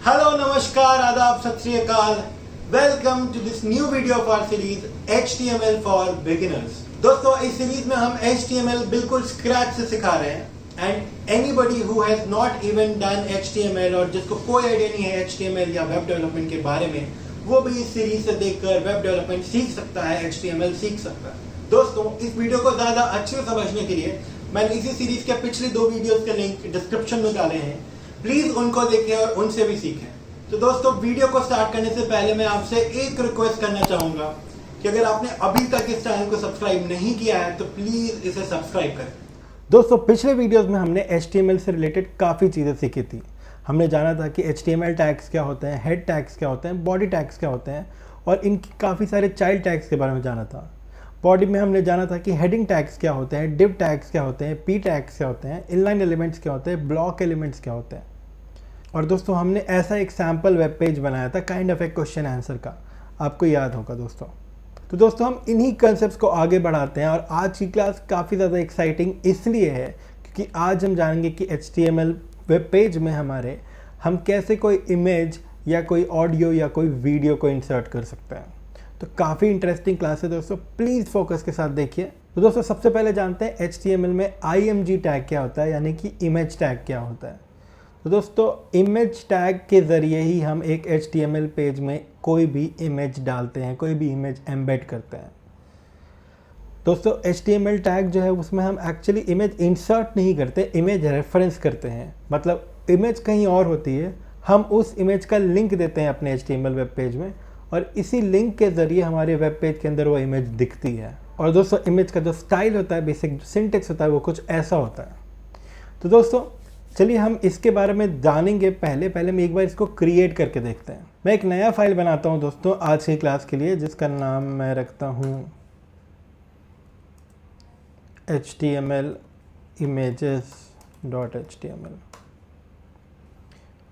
Hello नमस्कार आदाब सत श्री अकाल। Welcome to this new video of our series HTML for beginners. दोस्तों इस सीरीज में हम HTML बिल्कुल स्क्रैच से सिखा रहे हैं and anybody who has not even done HTML और जिसको कोई आइडिया नहीं है HTML या वेब डेवलपमेंट के बारे में, वो भी इस सीरीज से देखकर वेब डेवलपमेंट सीख सकता है, HTML सीख सकता है। दोस्तों इस वीडियो को ज्यादा अच्छे से समझने के लिए मैंने इसी सीरीज के पिछले 2 वीडियोस के लिंक डिस्क्रिप्शन में डाले हैं, प्लीज उनको देखें और उनसे भी सीखें। तो दोस्तों वीडियो को स्टार्ट करने से पहले मैं आपसे एक रिक्वेस्ट करना चाहूंगा कि अगर आपने अभी तक इस चैनल को सब्सक्राइब नहीं किया है तो प्लीज इसे सब्सक्राइब करें। दोस्तों पिछले वीडियोस में हमने HTML से रिलेटेड काफ़ी चीज़ें सीखी थी। हमने जाना था कि HTML टैग्स क्या होते हैं, हेड टैग्स क्या होते हैं, बॉडी टैग्स क्या होते हैं और इनकी काफ़ी सारे चाइल्ड टैग्स के बारे में जाना था। बॉडी में हमने जाना था कि हेडिंग टैग्स क्या होते हैं, डिव टैग्स क्या होते हैं, पी टैग्स क्या होते हैं, इनलाइन एलिमेंट्स क्या होते हैं, ब्लॉक एलिमेंट्स क्या होते हैं। और दोस्तों हमने ऐसा एक सैम्पल वेब पेज बनाया था काइंड ऑफ एक क्वेश्चन आंसर का, आपको याद होगा दोस्तों। तो दोस्तों हम इन्हीं कंसेप्ट्स को आगे बढ़ाते हैं और आज की क्लास काफ़ी ज़्यादा एक्साइटिंग इसलिए है क्योंकि आज हम जानेंगे कि HTML वेब पेज में हमारे हम कैसे कोई इमेज या कोई ऑडियो या कोई वीडियो को इंसर्ट कर सकते हैं। तो काफ़ी इंटरेस्टिंग क्लास है दोस्तों, प्लीज़ फोकस के साथ देखिए। तो दोस्तों सबसे पहले जानते हैं HTML में IMG टैग क्या होता है, यानी कि इमेज टैग क्या होता है। तो दोस्तों इमेज टैग के ज़रिए ही हम एक HTML पेज में कोई भी इमेज डालते हैं, कोई भी इमेज एम्बेड करते हैं। दोस्तों HTML टैग जो है उसमें हम एक्चुअली इमेज इंसर्ट नहीं करते, इमेज रेफरेंस करते हैं। मतलब इमेज कहीं और होती है, हम उस इमेज का लिंक देते हैं अपने HTML वेब पेज में और इसी लिंक के ज़रिए हमारे वेब पेज के अंदर वो इमेज दिखती है। और दोस्तों इमेज का जो स्टाइल होता है, बेसिक सिंटेक्स होता है, वो कुछ ऐसा होता है। तो दोस्तों चलिए हम इसके बारे में जानेंगे। पहले हम एक बार इसको क्रिएट करके देखते हैं। मैं एक नया फाइल बनाता हूं दोस्तों आज की क्लास के लिए, जिसका नाम मैं रखता हूं HTML images.html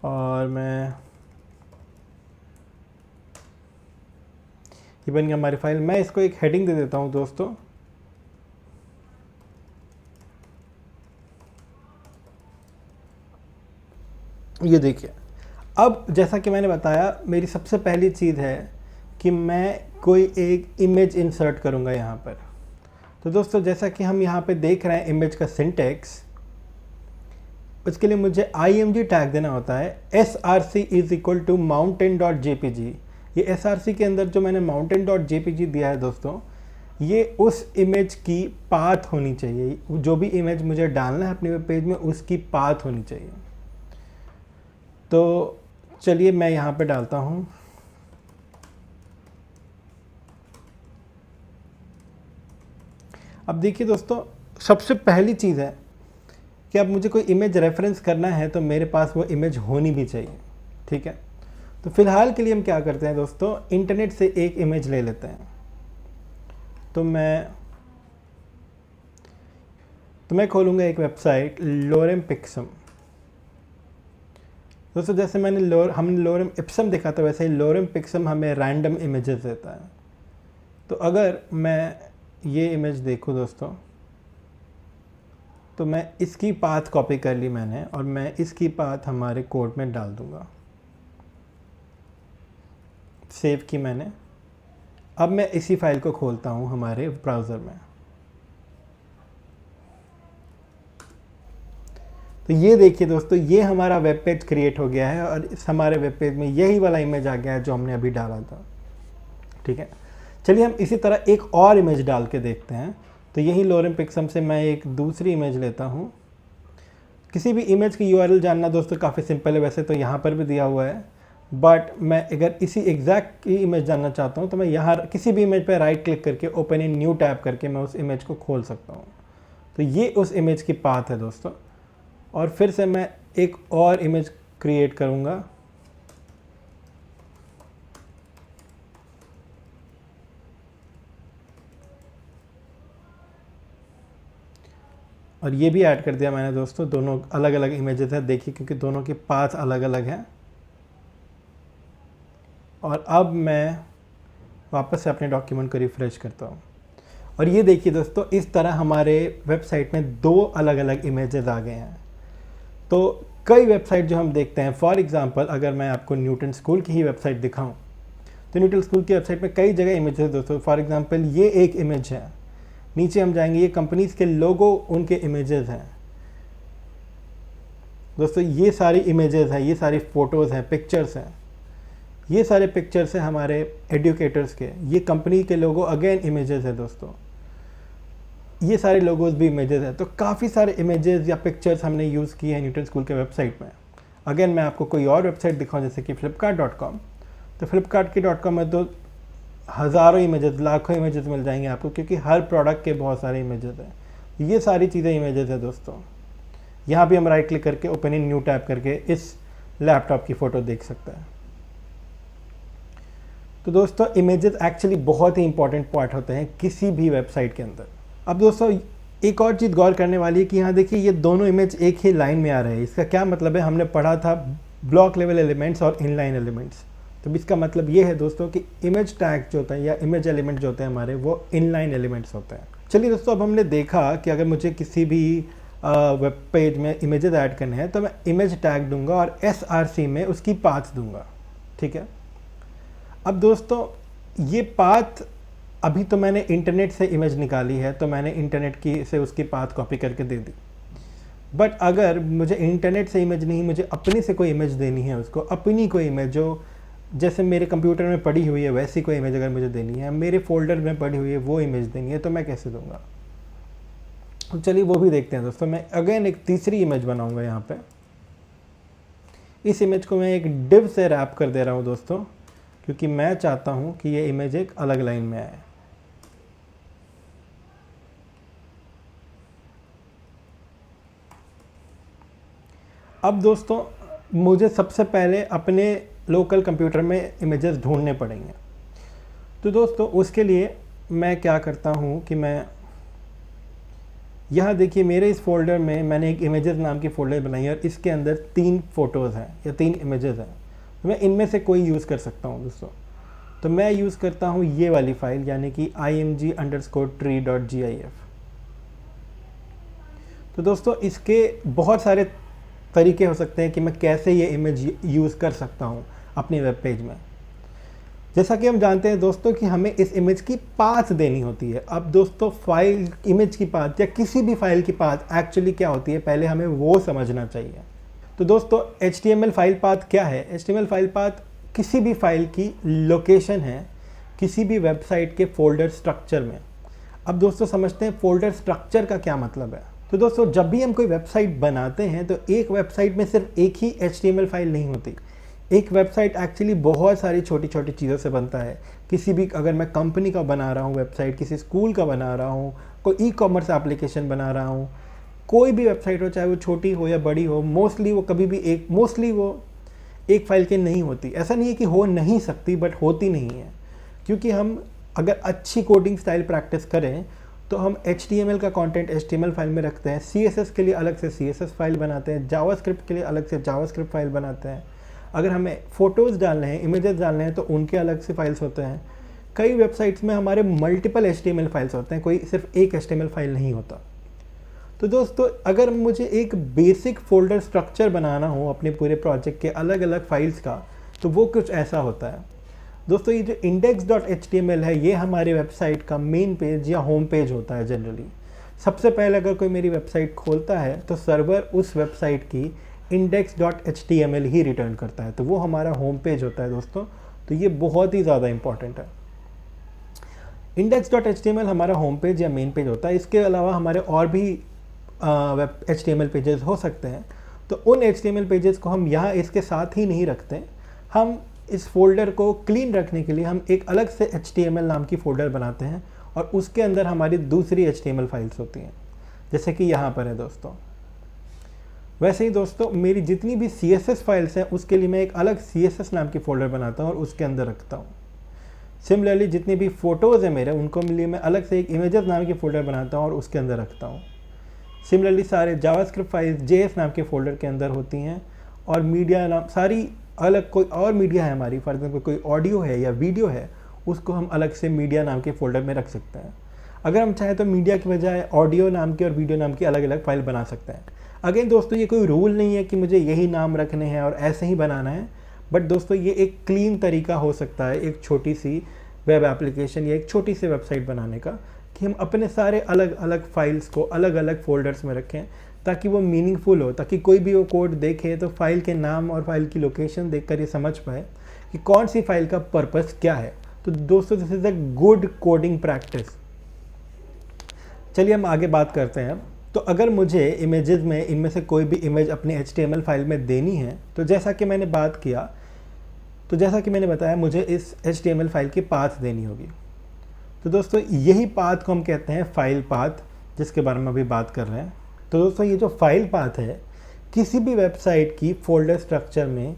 और मैं ये बन गया हमारी फाइल। मैं इसको एक हेडिंग दे देता हूं दोस्तों, ये देखिए। अब जैसा कि मैंने बताया, मेरी सबसे पहली चीज़ है कि मैं कोई एक इमेज इंसर्ट करूंगा यहाँ पर। तो दोस्तों जैसा कि हम यहाँ पे देख रहे हैं इमेज का सिंटेक्स, उसके लिए मुझे IMG टैग देना होता है। src = mountain.jpg। ये src के अंदर जो मैंने mountain.jpg दिया है दोस्तों, ये उस इमेज की पाथ होनी चाहिए। जो भी इमेज मुझे डालना है अपने वेब पेज में उसकी पाथ होनी चाहिए। तो चलिए मैं यहाँ पे डालता हूँ अब देखिए दोस्तों, सबसे पहली चीज़ है कि अब मुझे कोई इमेज रेफरेंस करना है तो मेरे पास वो इमेज होनी भी चाहिए, ठीक है। तो फिलहाल के लिए हम क्या करते हैं दोस्तों, इंटरनेट से एक इमेज ले लेते हैं। तो मैं खोलूँगा एक वेबसाइट लोरेम पिक्सम। दोस्तों जैसे हमने लोरेम इप्सम देखा था, वैसे ही लोरेम पिक्सम हमें रैंडम इमेजेस देता है। तो अगर मैं ये इमेज देखूँ दोस्तों, तो मैं इसकी पाथ कॉपी कर ली मैंने और मैं इसकी पाथ हमारे कोड में डाल दूँगा। सेव की मैंने। अब मैं इसी फाइल को खोलता हूँ हमारे ब्राउज़र में। तो ये देखिए दोस्तों, ये हमारा वेब पेज क्रिएट हो गया है और इस हमारे वेब पेज में यही वाला इमेज आ गया है जो हमने अभी डाला था, ठीक है। चलिए हम इसी तरह एक और इमेज डाल के देखते हैं। तो यही लोरेम पिक्सम से मैं एक दूसरी इमेज लेता हूँ। किसी भी इमेज की URL जानना दोस्तों काफ़ी सिंपल है, वैसे तो यहाँ पर भी दिया हुआ है, बट मैं अगर इसी एग्जैक्ट की इमेज जानना चाहता हूँ तो मैं यहाँ किसी भी इमेज पर राइट क्लिक करके ओपन इन न्यू टैब करके मैं उस इमेज को खोल सकता हूँ। तो ये उस इमेज की पाथ है दोस्तों। और फिर से मैं एक और इमेज क्रिएट करूँगा। और ये भी ऐड कर दिया मैंने दोस्तों। दोनों अलग अलग इमेजेस हैं, देखिए, क्योंकि दोनों के पाथ अलग अलग हैं। और अब मैं वापस से अपने डॉक्यूमेंट को रिफ्रेश करता हूँ और ये देखिए दोस्तों, इस तरह हमारे वेबसाइट में 2 अलग अलग इमेजेस आ गए हैं। तो कई वेबसाइट जो हम देखते हैं, फॉर एग्जांपल अगर मैं आपको न्यूटन स्कूल की ही वेबसाइट दिखाऊं तो न्यूटन स्कूल की वेबसाइट में कई जगह इमेज है दोस्तों। फॉर एग्जांपल ये एक इमेज है, नीचे हम जाएंगे, ये कंपनीज के लोगो उनके इमेजेस हैं दोस्तों। ये सारी इमेजेस हैं, ये सारी फ़ोटोज़ हैं, पिक्चर्स हैं, ये सारे पिक्चर्स हैं हमारे एडुकेटर्स के। ये कंपनी के लोगो अगेन इमेजेस है दोस्तों। ये सारे लोगोज भी इमेजेस हैं। तो काफ़ी सारे इमेजेस या पिक्चर्स हमने यूज़ किए हैं न्यूटन स्कूल के वेबसाइट में। अगेन मैं आपको कोई और वेबसाइट दिखाऊं जैसे कि flipkart.com, तो flipkart के .com में तो हज़ारों इमेजेस, लाखों इमेजेस मिल जाएंगे आपको, क्योंकि हर प्रोडक्ट के बहुत सारे इमेजेस हैं। ये सारी चीज़ें इमेजेस हैं दोस्तों। यहाँ भी हम राइट क्लिक करके ओपन इन न्यू टैब करके इस लैपटॉप की फ़ोटो देख सकते हैं। तो दोस्तों इमेजेस एक्चुअली बहुत ही इंपॉर्टेंट पार्ट होते हैं किसी भी वेबसाइट के अंदर। अब दोस्तों एक और चीज़ गौर करने वाली है कि यहाँ देखिए ये दोनों इमेज एक ही लाइन में आ रहे हैं। इसका क्या मतलब है? हमने पढ़ा था ब्लॉक लेवल एलिमेंट्स और इनलाइन एलिमेंट्स। तो इसका मतलब ये है दोस्तों कि इमेज टैग जो होता है या इमेज एलिमेंट जो होते हैं हमारे, वो इनलाइन एलिमेंट्स होते हैं। चलिए दोस्तों, अब हमने देखा कि अगर मुझे किसी भी वेब पेज में इमेजेस ऐड करने हैं तो मैं इमेज टैग दूंगा और SRC में उसकी पाथ दूंगा, ठीक है। अब दोस्तों ये पाथ, अभी तो मैंने इंटरनेट से इमेज निकाली है तो मैंने इंटरनेट की से उसकी पाथ कॉपी करके दे दी। बट अगर मुझे इंटरनेट से इमेज नहीं, मुझे अपनी से कोई इमेज देनी है, उसको अपनी कोई इमेज जो जैसे मेरे कंप्यूटर में पड़ी हुई है वैसी कोई इमेज अगर मुझे देनी है, मेरे फोल्डर में पड़ी हुई है वो इमेज देनी है, तो मैं कैसे दूंगा? तो चलिए वो भी देखते हैं दोस्तों। मैं अगेन एक तीसरी इमेज बनाऊंगा यहाँ पे। इस इमेज को मैं एक डिव से रैप कर दे रहा हूँ दोस्तों, क्योंकि मैं चाहता हूँ कि ये इमेज एक अलग लाइन में आए। अब दोस्तों मुझे सबसे पहले अपने लोकल कंप्यूटर में इमेजेस ढूंढने पड़ेंगे। तो दोस्तों उसके लिए मैं क्या करता हूँ कि मैं यहाँ देखिए मेरे इस फोल्डर में मैंने एक इमेजेस नाम की फ़ोल्डर बनाई है और इसके अंदर 3 फ़ोटोज़ हैं या 3 इमेजेस हैं। तो मैं इनमें से कोई यूज़ कर सकता हूँ दोस्तों। तो मैं यूज़ करता हूँ ये वाली फ़ाइल, यानी कि img_tree.gif। तो दोस्तों इसके बहुत सारे तरीके हो सकते हैं कि मैं कैसे ये इमेज यूज़ कर सकता हूँ अपनी वेब पेज में। जैसा कि हम जानते हैं दोस्तों कि हमें इस इमेज की पाथ देनी होती है। अब दोस्तों फाइल, इमेज की पाथ या किसी भी फाइल की पाथ एक्चुअली क्या होती है, पहले हमें वो समझना चाहिए। तो दोस्तों HTML फाइल पाथ क्या है? HTML फाइल पाथ किसी भी फाइल की लोकेशन है किसी भी वेबसाइट के फोल्डर स्ट्रक्चर में। अब दोस्तों समझते हैं फोल्डर स्ट्रक्चर का क्या मतलब है। तो दोस्तों जब भी हम कोई वेबसाइट बनाते हैं तो एक वेबसाइट में सिर्फ एक ही HTML फाइल नहीं होती। एक वेबसाइट एक्चुअली बहुत सारी छोटी छोटी चीज़ों से बनता है। किसी भी, अगर मैं कंपनी का बना रहा हूँ वेबसाइट, किसी स्कूल का बना रहा हूँ, कोई ई-कॉमर्स एप्लीकेशन बना रहा हूँ, कोई भी वेबसाइट हो, चाहे वो छोटी हो या बड़ी हो, मोस्टली वो एक फाइल की नहीं होती। ऐसा नहीं है कि हो नहीं सकती, बट होती नहीं है। क्योंकि हम अगर अच्छी कोडिंग स्टाइल प्रैक्टिस करें तो हम HTML का कंटेंट HTML फाइल में रखते हैं, CSS के लिए अलग से CSS फाइल बनाते हैं, जावास्क्रिप्ट के लिए अलग से जावास्क्रिप्ट फाइल बनाते हैं। अगर हमें फ़ोटोज़ डालने हैं, इमेजेस डालने हैं तो उनके अलग से फाइल्स होते हैं। कई वेबसाइट्स में हमारे मल्टीपल HTML फाइल्स होते हैं, कोई सिर्फ एक HTML फाइल नहीं होता। तो दोस्तों अगर मुझे एक बेसिक फ़ोल्डर स्ट्रक्चर बनाना हो अपने पूरे प्रोजेक्ट के अलग अलग फाइल्स का, तो वो कुछ ऐसा होता है दोस्तों। ये जो index.html है, ये हमारी वेबसाइट का मेन पेज या होम पेज होता है जनरली। सबसे पहले अगर कोई मेरी वेबसाइट खोलता है तो सर्वर उस वेबसाइट की index.html ही रिटर्न करता है, तो वो हमारा होम पेज होता है दोस्तों। तो ये बहुत ही ज़्यादा इंपॉर्टेंट है। index.html हमारा होम पेज या मेन पेज होता है। इसके अलावा हमारे और भी HTML पेजेस हो सकते हैं। तो उन HTML पेजेस को हम यहाँ इसके साथ ही नहीं रखते। हम इस फोल्डर को क्लीन रखने के लिए हम एक अलग से HTML नाम की फ़ोल्डर बनाते हैं और उसके अंदर हमारी दूसरी HTML फाइल्स होती हैं, जैसे कि यहाँ पर है दोस्तों। वैसे ही दोस्तों मेरी जितनी भी CSS फाइल्स हैं उसके लिए मैं एक अलग CSS नाम की फ़ोल्डर बनाता हूँ और उसके अंदर रखता हूँ। सिमिलरली जितनी भी फ़ोटोज़ हैं मेरे, उनको लिए मैं अलग से एक इमेजेस नाम की फ़ोल्डर बनाता हूँ और उसके अंदर रखता हूँ। सिमिलरली सारे जावास्क्रिप्ट फाइल्स JS नाम के फ़ोल्डर के अंदर होती हैं। और मीडिया नाम सारी अलग, कोई और मीडिया है हमारी, फॉर एग्जाम्पल कोई ऑडियो है या वीडियो है, उसको हम अलग से मीडिया नाम के फ़ोल्डर में रख सकते हैं। अगर हम चाहें तो मीडिया की बजाय ऑडियो नाम की और वीडियो नाम की अलग अलग फाइल बना सकते हैं। अगेन दोस्तों ये कोई रूल नहीं है कि मुझे यही नाम रखने हैं और ऐसे ही बनाना है, बट दोस्तों ये एक क्लीन तरीका हो सकता है एक छोटी सी वेब एप्लीकेशन या एक छोटी सी वेबसाइट बनाने का, कि हम अपने सारे अलग अलग फाइल्स को अलग अलग फोल्डर्स में रखें ताकि वो मीनिंगफुल हो, ताकि कोई भी वो कोड देखे तो फाइल के नाम और फाइल की लोकेशन देखकर ये समझ पाए कि कौन सी फाइल का पर्पस क्या है। तो दोस्तों this is a good coding practice. चलिए हम आगे बात करते हैं। तो अगर मुझे इमेजेस में इनमें से कोई भी इमेज अपनी HTML फाइल में देनी है, तो जैसा कि मैंने बताया मुझे इस HTML फाइल की पाथ देनी होगी। तो दोस्तों यही पाथ को हम कहते हैं फाइल पाथ, जिसके बारे में अभी बात कर रहे हैं। तो दोस्तों ये जो फाइल पाथ है किसी भी वेबसाइट की फोल्डर स्ट्रक्चर में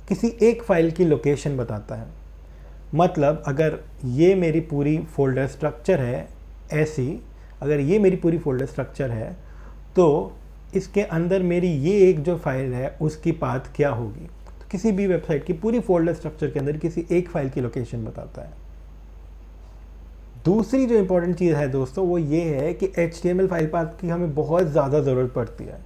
किसी एक फाइल की लोकेशन बताता है। मतलब अगर ये मेरी पूरी फोल्डर स्ट्रक्चर है ऐसी, अगर ये मेरी पूरी फोल्डर स्ट्रक्चर है तो इसके अंदर मेरी ये एक जो फाइल है उसकी पाथ क्या होगी। तो किसी भी वेबसाइट की पूरी फोल्डर स्ट्रक्चर के अंदर किसी एक फाइल की लोकेशन बताता है। दूसरी जो इंपॉर्टेंट चीज़ है दोस्तों वो ये है कि HTML फाइल पाथ की हमें बहुत ज़्यादा ज़रूरत पड़ती है।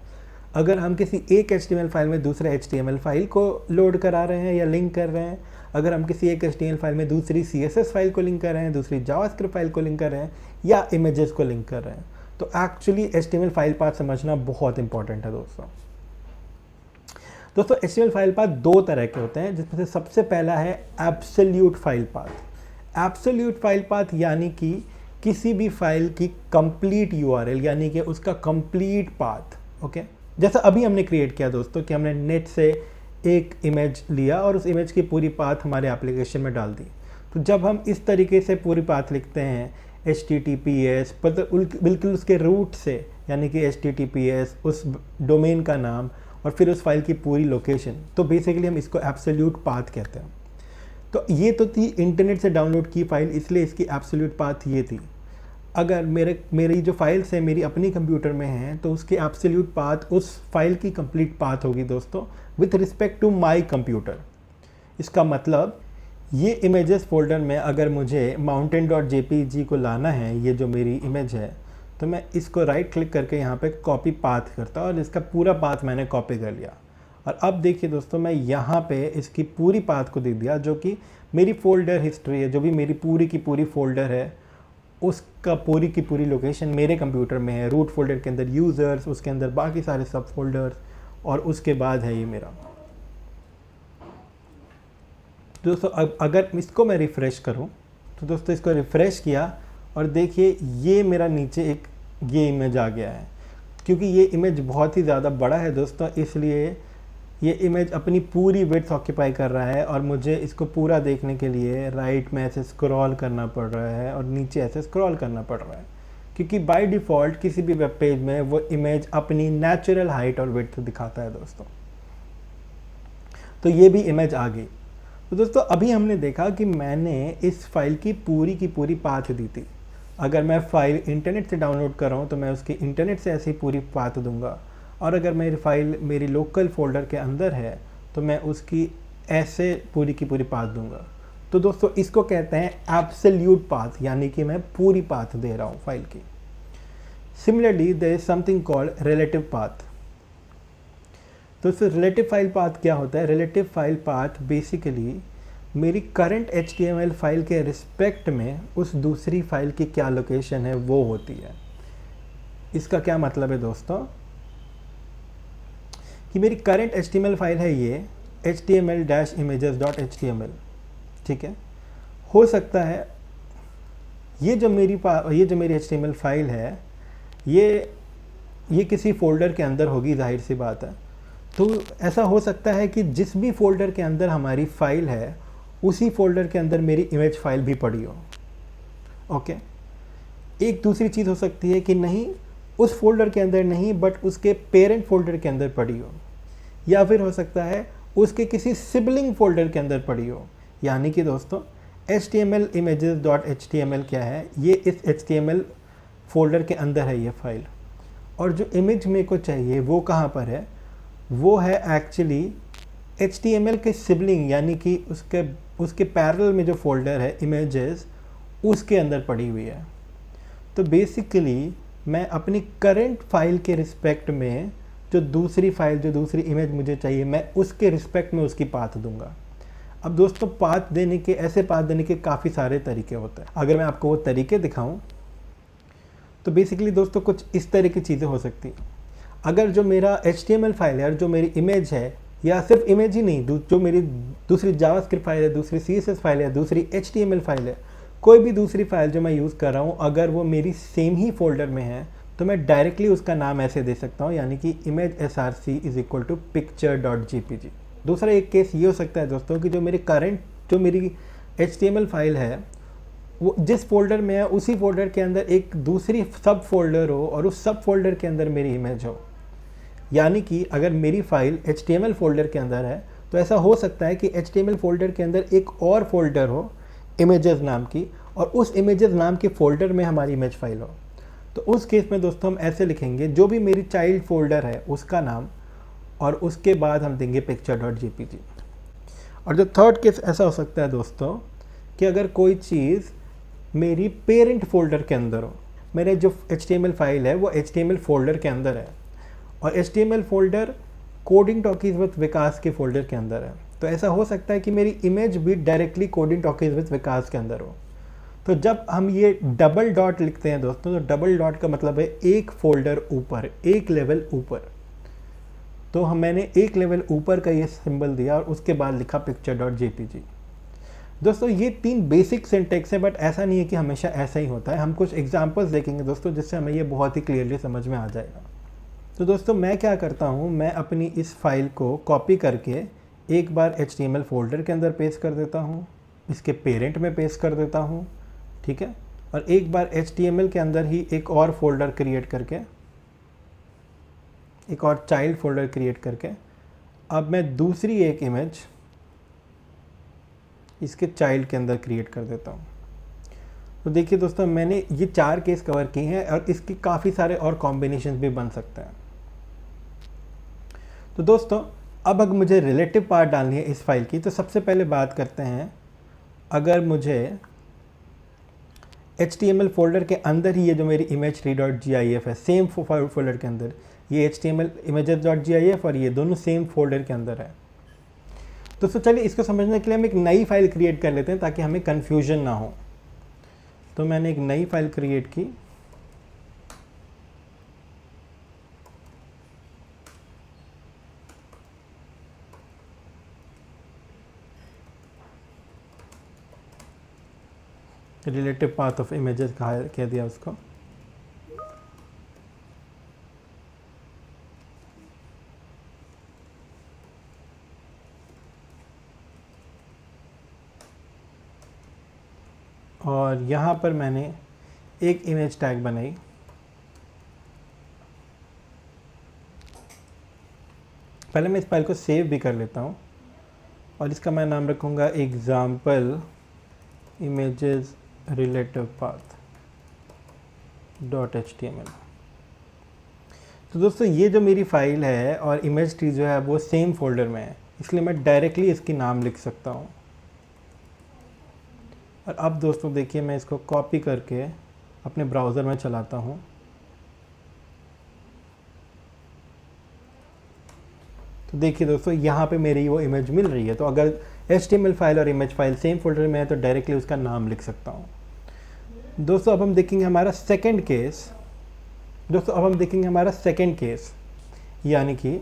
अगर हम किसी एक HTML फाइल में दूसरे HTML फाइल को लोड करा रहे हैं या लिंक कर रहे हैं, अगर हम किसी एक HTML फाइल में दूसरी CSS फाइल को लिंक कर रहे हैं, दूसरी जावास्क्रिप्ट फाइल को लिंक कर रहे हैं या इमेजेस को लिंक कर रहे हैं, तो एक्चुअली HTML फाइल पाथ समझना बहुत इंपॉर्टेंट है दोस्तों। HTML फाइल पाथ दो तरह के होते हैं, जिसमें से सबसे पहला है absolute file path. Absolute file path यानी कि किसी भी फाइल की कंप्लीट URL यानी कि उसका कंप्लीट पाथ। ओके, जैसा अभी हमने क्रिएट किया दोस्तों कि हमने नेट से एक इमेज लिया और उस इमेज की पूरी पाथ हमारे एप्लीकेशन में डाल दी। तो जब हम इस तरीके से पूरी पाथ लिखते हैं HTTPS, बिल्कुल उसके रूट से, यानी कि HTTPS उस डोमेन का नाम और फिर उस फाइल की पूरी लोकेशन, तो बेसिकली हम इसको एब्सोल्यूट पाथ कहते हैं। तो ये तो थी इंटरनेट से डाउनलोड की फाइल, इसलिए इसकी एब्सोल्यूट पाथ ये थी। अगर मेरी जो फाइल्स है मेरी अपनी कंप्यूटर में हैं तो उसकी एब्सोल्यूट पाथ उस फाइल की कंप्लीट पाथ होगी दोस्तों with respect to my computer. इसका मतलब ये इमेजेस फोल्डर में अगर मुझे mountain.jpg को लाना है, ये जो मेरी इमेज है, तो मैं इसको राइट क्लिक करके यहाँ पे कॉपी पाथ करता और इसका पूरा पाथ मैंने कॉपी कर लिया। और अब देखिए दोस्तों मैं यहाँ पे इसकी पूरी पाथ को दे दिया, जो कि मेरी फोल्डर हिस्ट्री है, जो भी मेरी पूरी की पूरी फोल्डर है उसका पूरी की पूरी लोकेशन मेरे कंप्यूटर में है। रूट फोल्डर के अंदर यूज़र्स, उसके अंदर बाकी सारे सब फोल्डर्स, और उसके बाद है ये मेरा। दोस्तों अब अगर इसको मैं रिफ़्रेश करूं, तो दोस्तों इसको रिफ़्रेश किया और देखिए ये मेरा नीचे एक ये इमेज आ गया है। क्योंकि ये इमेज बहुत ही ज़्यादा बड़ा है दोस्तों, इसलिए ये इमेज अपनी पूरी विड्थ ऑक्यूपाई कर रहा है और मुझे इसको पूरा देखने के लिए राइट में ऐसे स्क्रॉल करना पड़ रहा है और नीचे ऐसे स्क्रॉल करना पड़ रहा है, क्योंकि बाय डिफ़ॉल्ट किसी भी वेब पेज में वो इमेज अपनी नेचुरल हाइट और विड्थ दिखाता है दोस्तों। तो ये भी इमेज आ गई। तो दोस्तों अभी हमने देखा कि मैंने इस फाइल की पूरी पाथ दी थी। अगर मैं फाइल इंटरनेट से डाउनलोड कर रहा हूँ तो मैं उसकी इंटरनेट से ऐसी पूरी पाथ दूंगा, और अगर मेरी फाइल मेरी लोकल फोल्डर के अंदर है तो मैं उसकी ऐसे पूरी की पूरी पाथ दूंगा। तो दोस्तों इसको कहते हैं एब्सोल्यूट पाथ, यानी कि मैं पूरी पाथ दे रहा हूँ फाइल की। Similarly there is something called relative path. दोस्तों रिलेटिव फाइल पाथ क्या होता है? रिलेटिव फाइल पाथ बेसिकली मेरी करंट HTML फाइल के रिस्पेक्ट में उस दूसरी फाइल की क्या लोकेशन है वो होती है। इसका क्या मतलब है दोस्तों? कि मेरी करंट HTML फाइल है ये html-images.html, ठीक है। हो सकता है ये जो मेरी HTML फाइल है ये किसी फोल्डर के अंदर होगी, जाहिर सी बात है। तो ऐसा हो सकता है कि जिस भी फोल्डर के अंदर हमारी फाइल है उसी फोल्डर के अंदर मेरी इमेज फाइल भी पड़ी हो। ओके, एक दूसरी चीज़ हो सकती है कि नहीं, उस फोल्डर के अंदर नहीं बट उसके पेरेंट फोल्डर के अंदर पड़ी हो, या फिर हो सकता है उसके किसी सिबलिंग फोल्डर के अंदर पड़ी हो। यानी कि दोस्तों html-images.html क्या है? ये इस HTML फोल्डर के अंदर है ये फाइल, और जो इमेज मेरे को चाहिए वो कहाँ पर है? वो है एक्चुअली HTML के सिबलिंग, यानी कि उसके पैरेलल में जो फोल्डर है इमेजेस, उसके अंदर पड़ी हुई है। तो बेसिकली मैं अपनी करंट फाइल के रिस्पेक्ट में जो दूसरी फाइल, जो दूसरी इमेज मुझे चाहिए, मैं उसके रिस्पेक्ट में उसकी पाथ दूंगा। अब दोस्तों पाथ देने के, ऐसे पाथ देने के काफ़ी सारे तरीके होते हैं। अगर मैं आपको वो तरीके दिखाऊं तो बेसिकली दोस्तों कुछ इस तरह की चीज़ें हो सकती हैं। अगर जो मेरा HTML फाइल है और जो मेरी इमेज है, या सिर्फ इमेज ही नहीं, जो मेरी दूसरी जावास्क्रिप्ट फाइल है, दूसरी CSS फाइल है, दूसरी HTML फाइल है, कोई भी दूसरी फाइल जो मैं यूज़ कर रहा हूँ, अगर वो मेरी सेम ही फोल्डर में है तो मैं डायरेक्टली उसका नाम ऐसे दे सकता हूँ, यानी कि image src = picture.jpg। दूसरा एक केस ये हो सकता है दोस्तों कि जो मेरी HTML फाइल है वो जिस फोल्डर में है उसी फोल्डर के अंदर एक दूसरी सब फोल्डर हो और उस सब फोल्डर के अंदर मेरी इमेज हो। यानी कि अगर मेरी फाइल HTML फोल्डर के अंदर है तो ऐसा हो सकता है कि HTML फोल्डर के अंदर एक और फोल्डर हो इमेजेस नाम की, और उस इमेजेस नाम के फोल्डर में हमारी इमेज फाइल हो। तो उस केस में दोस्तों हम ऐसे लिखेंगे, जो भी मेरी चाइल्ड फोल्डर है उसका नाम, और उसके बाद हम देंगे picture.jpg। और जो थर्ड केस ऐसा हो सकता है दोस्तों कि अगर कोई चीज़ मेरी पेरेंट फोल्डर के अंदर हो, मेरे जो HTML फाइल है वो HTMल फोल्डर के अंदर है, और HTML folder coding talkies with Vikas के फोल्डर के अंदर है, तो ऐसा हो सकता है कि मेरी इमेज भी directly coding talkies with Vikas के अंदर हो। तो जब हम ये डबल डॉट लिखते हैं दोस्तों, तो डबल डॉट का मतलब है एक फोल्डर ऊपर, एक लेवल ऊपर। तो मैंने एक लेवल ऊपर का ये सिंबल दिया और उसके बाद लिखा picture.jpg। दोस्तों ये 3 बेसिक सिंटेक्स है, बट ऐसा नहीं है कि हमेशा ऐसा ही होता है। हम कुछ एग्जांपल्स देखेंगे दोस्तों जिससे हमें ये बहुत ही क्लियरली समझ में आ जाएगा। तो दोस्तों मैं क्या करता हूँ, मैं अपनी इस फाइल को कॉपी करके एक बार HTML फोल्डर के अंदर पेस्ट कर देता हूँ, इसके पेरेंट में पेस्ट कर देता हूँ, ठीक है, और एक बार HTML के अंदर ही एक और फोल्डर क्रिएट करके, एक और चाइल्ड फोल्डर क्रिएट करके, अब मैं दूसरी एक इमेज इसके चाइल्ड के अंदर क्रिएट कर देता हूँ। तो देखिए दोस्तों मैंने ये 4 केस कवर किए हैं और इसके काफ़ी सारे और कॉम्बिनेशन भी बन सकते हैं। तो दोस्तों अब अगर मुझे रिलेटिव पार्ट डालनी है इस फाइल की, तो सबसे पहले बात करते हैं, अगर मुझे HTML फोल्डर के अंदर ही ये जो मेरी image3.gif है, सेम फोल्डर के अंदर ये HTML images.gif और ये दोनों सेम फोल्डर के अंदर है। दोस्तों चलिए इसको समझने के लिए हम एक नई फाइल क्रिएट कर लेते हैं ताकि हमें कन्फ्यूजन ना हो। तो मैंने एक नई फाइल क्रिएट की, रिलेटिव पाथ ऑफ इमेजेस कह दिया उसको। और यहाँ पर मैंने एक इमेज टैग बनाई, पहले मैं इस फाइल को सेव भी कर लेता हूँ और इसका मैं नाम रखूँगा example images relative path .html। तो दोस्तों ये जो मेरी फाइल है और इमेज ट्री जो है वो सेम फोल्डर में है, इसलिए मैं डायरेक्टली इसकी नाम लिख सकता हूँ। और अब दोस्तों देखिए मैं इसको कॉपी करके अपने ब्राउज़र में चलाता हूँ। तो देखिए दोस्तों यहाँ पे मेरी वो इमेज मिल रही है। तो अगर HTML फाइल और इमेज फाइल सेम फोल्डर में है तो डायरेक्टली उसका नाम लिख सकता हूँ। दोस्तों अब हम देखेंगे हमारा सेकंड केस, यानी कि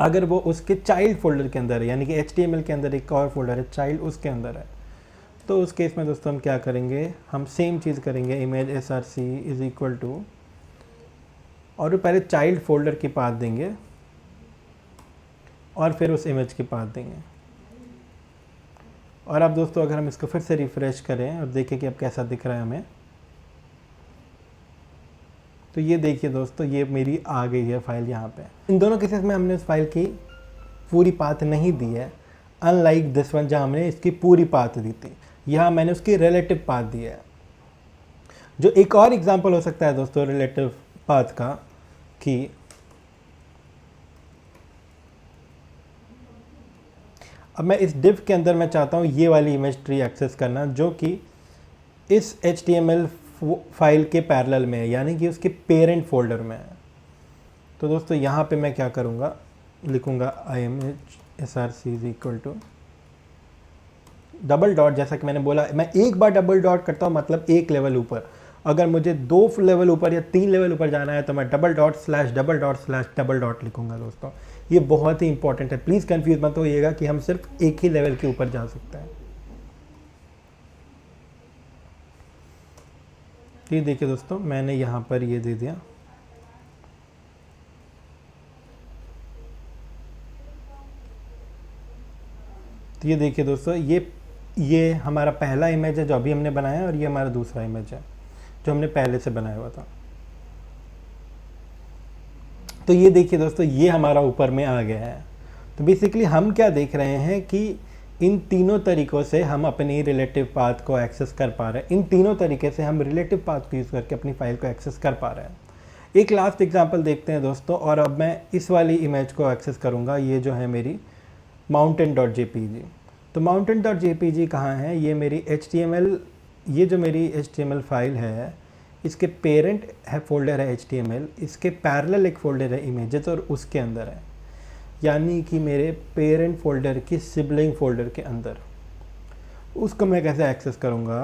अगर वो उसके चाइल्ड फोल्डर के अंदर है, यानी कि HTML के अंदर एक और फोल्डर है चाइल्ड, उसके अंदर है। तो उस केस में दोस्तों हम क्या करेंगे, हम सेम चीज़ करेंगे, image src = और पहले चाइल्ड फोल्डर की पाथ देंगे और फिर उस इमेज की पाथ देंगे। और अब दोस्तों अगर हम इसको फिर से रिफ़्रेश करें और देखें कि अब कैसा दिख रहा है हमें, तो ये देखिए दोस्तों ये मेरी आ गई है फाइल यहाँ पे। इन दोनों केसेस में हमने उस फाइल की पूरी पाथ नहीं दी है, अनलाइक दिस वन जहाँ हमने इसकी पूरी पाथ दी थी, यहाँ मैंने उसकी रिलेटिव पाथ दी है। जो एक और एग्जांपल हो सकता है दोस्तों रिलेटिव पाथ का, कि अब मैं इस div के अंदर मैं चाहता हूँ ये वाली इमेज ट्री एक्सेस करना जो कि इस HTML फाइल के पैरेलल में है, यानी कि उसके पेरेंट फोल्डर में है। तो दोस्तों यहाँ पे मैं क्या करूँगा, लिखूँगा image_src is equal to double dot. जैसा कि मैंने बोला, मैं एक बार डबल डॉट करता हूँ मतलब एक लेवल ऊपर। अगर मुझे 2 लेवल ऊपर या 3 लेवल ऊपर जाना है तो मैं double dot slash double dot slash double dot लिखूँगा दोस्तों। ये बहुत ही इंपॉर्टेंट है, प्लीज़ कंफ्यूज मत होइएगा कि हम सिर्फ एक ही लेवल के ऊपर जा सकते हैं। ये देखिए दोस्तों, मैंने यहाँ पर ये दे दिया। तो ये देखिए दोस्तों, ये हमारा पहला इमेज है जो अभी हमने बनाया है, और ये हमारा दूसरा इमेज है जो हमने पहले से बनाया हुआ था। तो ये देखिए दोस्तों, ये हमारा ऊपर में आ गया है। तो बेसिकली हम क्या देख रहे हैं कि इन तीनों तरीक़ों से हम अपनी रिलेटिव पाथ को एक्सेस कर पा रहे हैं। इन तीनों तरीके से हम रिलेटिव पाथ को यूज़ करके अपनी फाइल को एक्सेस कर पा रहे हैं। एक लास्ट एग्जांपल देखते हैं दोस्तों, और अब मैं इस वाली इमेज को एक्सेस करूँगा। ये जो है मेरी mountain.jpg। तो mountain.jpg कहाँ है? ये मेरी HTML, ये जो मेरी HTML फाइल है, इसके पेरेंट है फोल्डर है HTML, इसके पैरेलल एक फ़ोल्डर है इमेजेस, और उसके अंदर है, यानी कि मेरे पेरेंट फोल्डर की सिबलिंग फोल्डर के अंदर। उसको मैं कैसे एक्सेस करूँगा?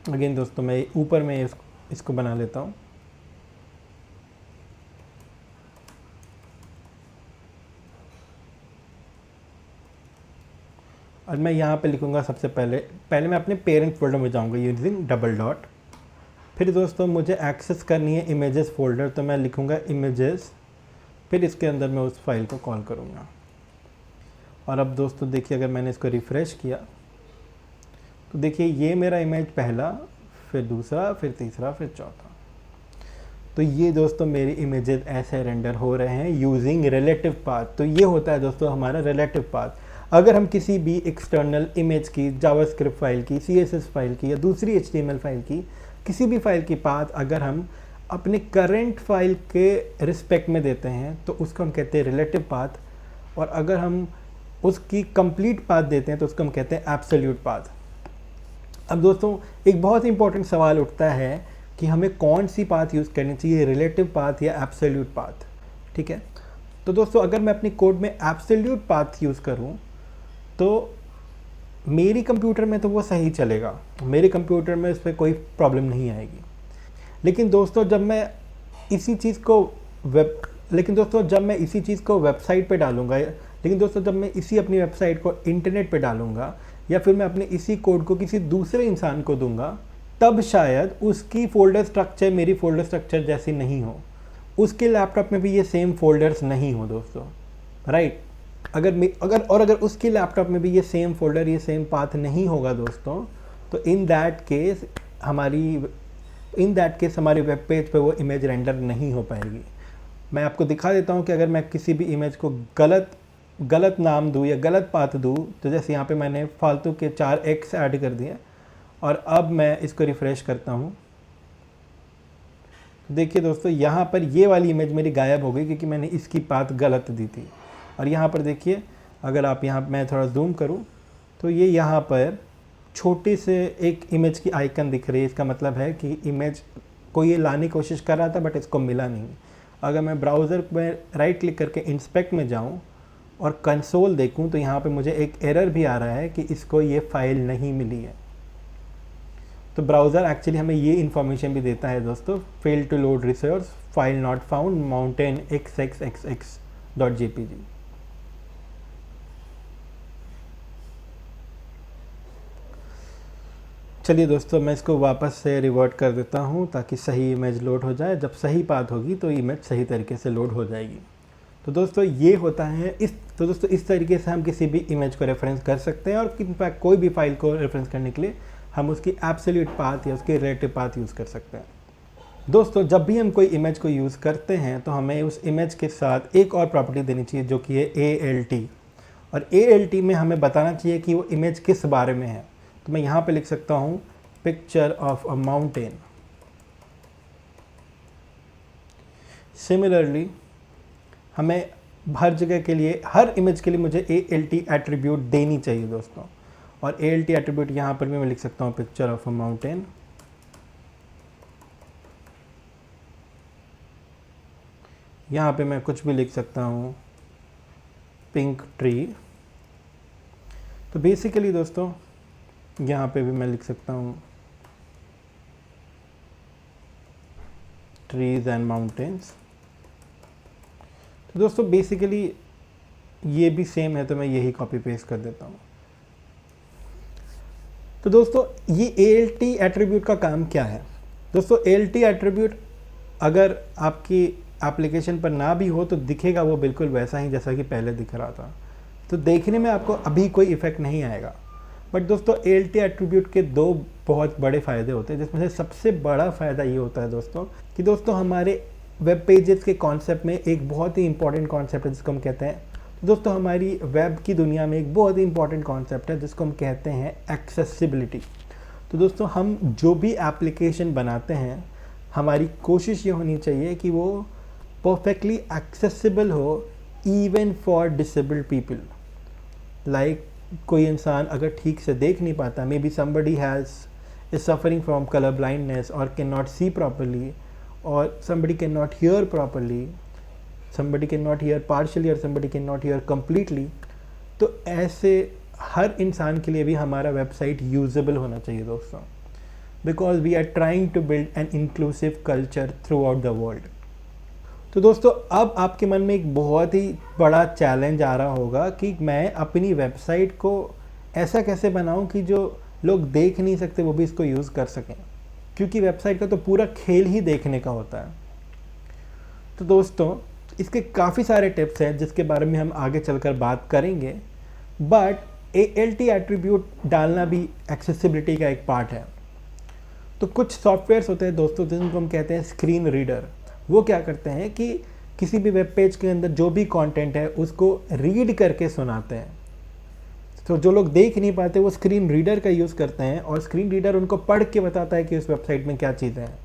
अगेन दोस्तों, मैं ऊपर में इसको बना लेता हूँ। और मैं यहाँ पे लिखूँगा सबसे पहले मैं अपने पेरेंट फोल्डर में जाऊँगा यूजिंग डबल डॉट। फिर दोस्तों मुझे एक्सेस करनी है इमेजेस फोल्डर, तो मैं लिखूँगा इमेजेस, फिर इसके अंदर मैं उस फाइल को कॉल करूँगा। और अब दोस्तों देखिए, अगर मैंने इसको रिफ़्रेश किया तो देखिए ये मेरा इमेज पहला, फिर दूसरा, फिर तीसरा, फिर चौथा। तो ये दोस्तों मेरी इमेजेस ऐसे रेंडर हो रहे हैं यूजिंग रिलेटिव पाथ। तो ये होता है दोस्तों हमारा रिलेटिव पाथ। अगर हम किसी भी एक्सटर्नल इमेज की, जावास्क्रिप्ट फाइल की, CSS फाइल की या दूसरी HTML फाइल की, किसी भी फाइल की पाथ अगर हम अपने करंट फाइल के रिस्पेक्ट में देते हैं तो उसको हम कहते हैं रिलेटिव पाथ। और अगर हम उसकी कंप्लीट पाथ देते हैं तो उसको हम कहते हैं एब्सोल्यूट पाथ। अब दोस्तों एक बहुत इंपॉर्टेंट सवाल उठता है कि हमें कौन सी पाथ यूज़ करनी चाहिए, रिलेटिव पाथ या एब्सोल्यूट पाथ। ठीक है, तो दोस्तों अगर मैं अपनी कोड में एब्सोल्यूट पाथ यूज़ करूं तो मेरी कंप्यूटर में तो वो सही चलेगा, मेरे कंप्यूटर में इस पर कोई प्रॉब्लम नहीं आएगी। लेकिन दोस्तों जब मैं इसी चीज़ को वेबसाइट पे डालूंगा, लेकिन दोस्तों जब मैं इसी अपनी वेबसाइट को इंटरनेट पे डालूंगा, या फिर मैं अपने इसी कोड को किसी दूसरे इंसान को दूंगा, तब शायद उसकी फ़ोल्डर स्ट्रक्चर मेरी फ़ोल्डर स्ट्रक्चर जैसी नहीं हो, उसके लैपटॉप में भी ये सेम फोल्डर्स नहीं हो दोस्तों, राइट। अगर उसके लैपटॉप में भी ये सेम फोल्डर, ये सेम पाथ नहीं होगा दोस्तों, तो इन दैट केस हमारी वेब पेज पे वो इमेज रेंडर नहीं हो पाएगी। मैं आपको दिखा देता हूँ कि अगर मैं किसी भी इमेज को गलत नाम दूँ या गलत पाथ दूँ, तो जैसे यहाँ पे मैंने फालतू के 4x ऐड कर दिए, और अब मैं इसको रिफ़्रेश करता हूँ। तो देखिए दोस्तों यहाँ पर ये वाली इमेज मेरी गायब हो गई क्योंकि मैंने इसकी पाथ गलत दी थी। और यहाँ पर देखिए, अगर आप यहाँ मैं थोड़ा जूम करूँ तो ये यहाँ पर छोटे से एक इमेज की आइकन दिख रही है। इसका मतलब है कि इमेज को ये लाने की कोशिश कर रहा था बट इसको मिला नहीं। अगर मैं ब्राउज़र में राइट क्लिक करके इंस्पेक्ट में जाऊँ और कंसोल देखूँ तो यहाँ पे मुझे एक एरर भी आ रहा है कि इसको ये फाइल नहीं मिली है। तो ब्राउज़र एक्चुअली हमें ये इन्फॉर्मेशन भी देता है दोस्तों, fail to load resource, file not found, mountain xxxx.jpg। चलिए दोस्तों मैं इसको वापस से रिवर्ट कर देता हूँ ताकि सही इमेज लोड हो जाए। जब सही पाथ होगी तो इमेज सही तरीके से लोड हो जाएगी। तो दोस्तों ये होता है दोस्तों इस तरीके से हम किसी भी इमेज को रेफरेंस कर सकते हैं, और इनफैक्ट कोई भी फाइल को रेफरेंस करने के लिए हम उसकी एब्सोल्यूट पाथ या उसकी रिलेटिव पाथ यूज़ कर सकते हैं। दोस्तों जब भी हम कोई इमेज को यूज़ करते हैं तो हमें उस इमेज के साथ एक और प्रॉपर्टी देनी चाहिए जो कि है ALT। और ALT में हमें बताना चाहिए कि वो इमेज किस बारे में है। तो मैं यहाँ पे लिख सकता हूँ picture of a mountain. Similarly हमें हर जगह के लिए, हर इमेज के लिए मुझे ALT एट्रीब्यूट देनी चाहिए दोस्तों। और ALT एट्रीब्यूट यहाँ पर भी मैं लिख सकता हूँ पिक्चर ऑफ अ माउंटेन। यहाँ पे मैं कुछ भी लिख सकता हूँ, पिंक ट्री। तो बेसिकली दोस्तों यहाँ पे भी मैं लिख सकता हूँ ट्रीज एंड माउंटेन्स। तो दोस्तों बेसिकली ये भी सेम है, तो मैं यही कॉपी पेस्ट कर देता हूँ। तो दोस्तों ये ALT एट्रीब्यूट का काम क्या है? दोस्तों ALT एट्रीब्यूट अगर आपकी एप्लीकेशन पर ना भी हो तो दिखेगा वो बिल्कुल वैसा ही जैसा कि पहले दिख रहा था, तो देखने में आपको अभी कोई इफ़ेक्ट नहीं आएगा। बट दोस्तों ALT एट्रीब्यूट के दो बहुत बड़े फ़ायदे होते हैं, जिसमें से सबसे बड़ा फ़ायदा ये होता है दोस्तों कि दोस्तों हमारे वेब पेजेस के कॉन्सेप्ट में एक बहुत ही इंपॉर्टेंट कॉन्सेप्ट है जिसको हम कहते हैं, दोस्तों हमारी वेब की दुनिया में एक बहुत ही इंपॉर्टेंट कॉन्सेप्ट है जिसको हम कहते हैं एक्सेसिबिलिटी। तो दोस्तों हम जो भी एप्लीकेशन बनाते हैं, हमारी कोशिश ये होनी चाहिए कि वो परफेक्टली एक्सेसिबल हो even for disabled people. Like कोई इंसान अगर ठीक से देख नहीं पाता, may be somebody is suffering from colour blindness और कैन नॉट सी प्रॉपरली, और somebody cannot hear properly, somebody cannot hear partially और somebody cannot hear completely। तो ऐसे हर इंसान के लिए भी हमारा वेबसाइट यूजेबल होना चाहिए दोस्तों, because we are trying to build an inclusive culture throughout the world. तो दोस्तों अब आपके मन में एक बहुत ही बड़ा चैलेंज आ रहा होगा कि मैं अपनी वेबसाइट को ऐसा कैसे बनाऊं कि जो लोग देख नहीं सकते वो भी इसको यूज़ कर सकें, क्योंकि वेबसाइट का तो पूरा खेल ही देखने का होता है। तो दोस्तों इसके काफ़ी सारे टिप्स हैं जिसके बारे में हम आगे चलकर बात करेंगे, बट ALT एट्रीब्यूट डालना भी एक्सेसिबिलिटी का एक पार्ट है। तो कुछ सॉफ्टवेयर्स होते हैं दोस्तों जिनको हम कहते हैं स्क्रीन रीडर। वो क्या करते हैं कि किसी भी वेब पेज के अंदर जो भी कंटेंट है उसको रीड करके सुनाते हैं। तो जो लोग देख नहीं पाते वो स्क्रीन रीडर का यूज़ करते हैं और स्क्रीन रीडर उनको पढ़ के बताता है कि उस वेबसाइट में क्या चीज़ें हैं।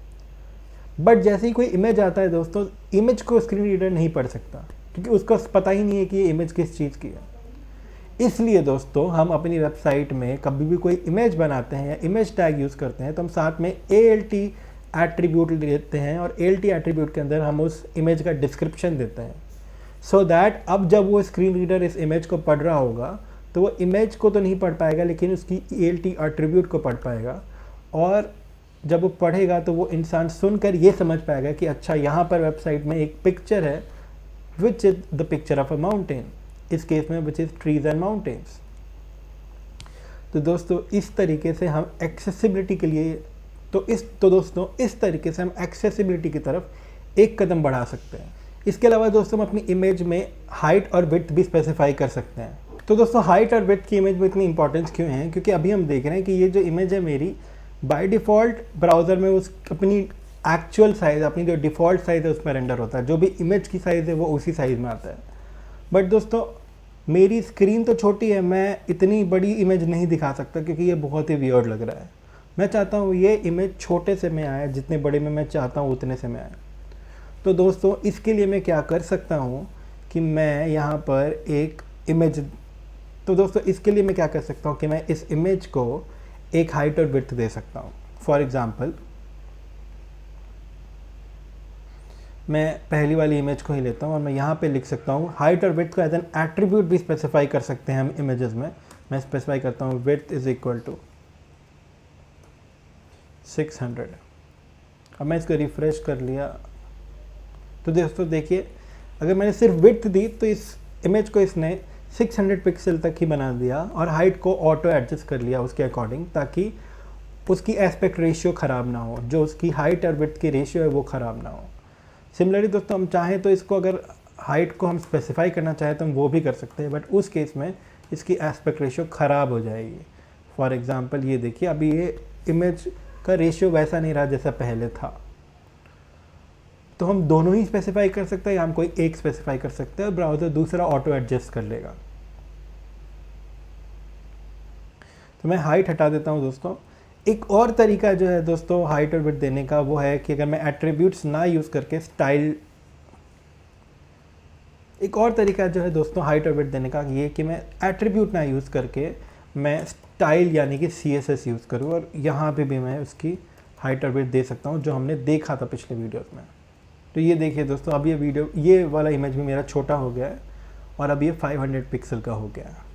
बट जैसे ही कोई इमेज आता है दोस्तों, इमेज को स्क्रीन रीडर नहीं पढ़ सकता क्योंकि उसको पता ही नहीं है कि ये इमेज किस चीज़ की है। इसलिए दोस्तों हम अपनी वेबसाइट में कभी भी कोई इमेज बनाते हैं या इमेज टैग यूज़ करते हैं तो हम साथ में ALT एट्रीब्यूट लेते हैं और ALT एट्रीब्यूट के अंदर हम उस इमेज का डिस्क्रिप्शन देते हैं, सो दैट अब जब वो स्क्रीन रीडर इस इमेज को पढ़ रहा होगा तो वो इमेज को तो नहीं पढ़ पाएगा लेकिन उसकी ALT एट्रीब्यूट को पढ़ पाएगा, और जब वो पढ़ेगा तो वो इंसान सुनकर ये समझ पाएगा कि अच्छा यहाँ पर वेबसाइट में एक पिक्चर है which is the picture of a mountain, इस केस में which is trees and mountains. तो दोस्तों इस तरीके से हम एक्सेसिबिलिटी के लिए तो दोस्तों इस तरीके से हम एक्सेसिबिलिटी की तरफ एक कदम बढ़ा सकते हैं। इसके अलावा दोस्तों हम अपनी इमेज में हाइट और विड्थ भी स्पेसिफाई कर सकते हैं। तो दोस्तों हाइट और विड्थ की इमेज में इतनी इंपॉर्टेंस क्यों है? क्योंकि अभी हम देख रहे हैं कि ये जो इमेज है मेरी बाय डिफ़ॉल्ट ब्राउज़र में उस अपनी एक्चुअल साइज़, अपनी जो डिफ़ॉल्ट साइज़ है उसमें रेंडर होता है, जो भी इमेज की साइज़ है वो उसी साइज़ में आता है। बट दोस्तों मेरी स्क्रीन तो छोटी है, मैं इतनी बड़ी इमेज नहीं दिखा सकता क्योंकि ये बहुत ही वियर्ड लग रहा है। मैं चाहता हूँ ये इमेज छोटे से में आए, जितने बड़े में मैं चाहता हूँ उतने से में आए। तो दोस्तों इसके लिए मैं क्या कर सकता हूँ कि मैं यहाँ पर एक इमेज, तो दोस्तों इसके लिए मैं क्या कर सकता हूँ कि मैं इस इमेज को एक हाइट और विड्थ दे सकता हूँ। फॉर एग्ज़ाम्पल मैं पहली वाली इमेज को ही लेता हूँ और मैं यहाँ पे लिख सकता हूँ हाइट और विड्थ को एज एन एट्रीब्यूट भी स्पेसिफाई कर सकते हैं हम इमेजेस में। मैं स्पेसिफाई करता हूँ विड्थ इज़ इक्वल टू 600। अब मैं इसको रिफ़्रेश कर लिया तो दोस्तों देखिए अगर मैंने सिर्फ विड्थ दी तो इस इमेज को इसने 600 पिक्सल तक ही बना दिया और हाइट को ऑटो एडजस्ट कर लिया उसके अकॉर्डिंग, ताकि उसकी एस्पेक्ट रेशियो ख़राब ना हो, जो उसकी हाइट और विड्थ की रेशियो है वो ख़राब ना हो। सिमिलरली दोस्तों हम चाहें तो इसको अगर हाइट को हम स्पेसिफाई करना चाहें तो हम वो भी कर सकते हैं, बट उस केस में इसकी एस्पेक्ट रेशियो ख़राब हो जाएगी। फॉर एग्ज़ाम्पल ये देखिए अभी ये इमेज का रेशियो वैसा नहीं रहा जैसा पहले था। तो हम दोनों ही स्पेसिफाई कर सकते हैं या हम कोई एक स्पेसिफाई कर सकते हैं, ब्राउज़र दूसरा ऑटो एडजस्ट कर लेगा। तो मैं हाइट हटा देता हूं दोस्तों। एक और तरीका जो है दोस्तों हाइट और विड्थ देने का वो है कि अगर मैं एट्रीब्यूट्स ना यूज़ करके स्टाइल, एक और तरीका जो है दोस्तों हाइट और विड्थ देने का ये कि मैं एट्रीब्यूट ना यूज़ करके मैं स्टाइल यानी कि CSS यूज़ करूँ और यहाँ पे भी मैं उसकी हाइट और विड्थ दे सकता हूँ, जो हमने देखा था पिछले वीडियोस में। तो ये देखिए दोस्तों, अब ये वाला इमेज भी मेरा छोटा हो गया है और अब ये 500 पिक्सल का हो गया है।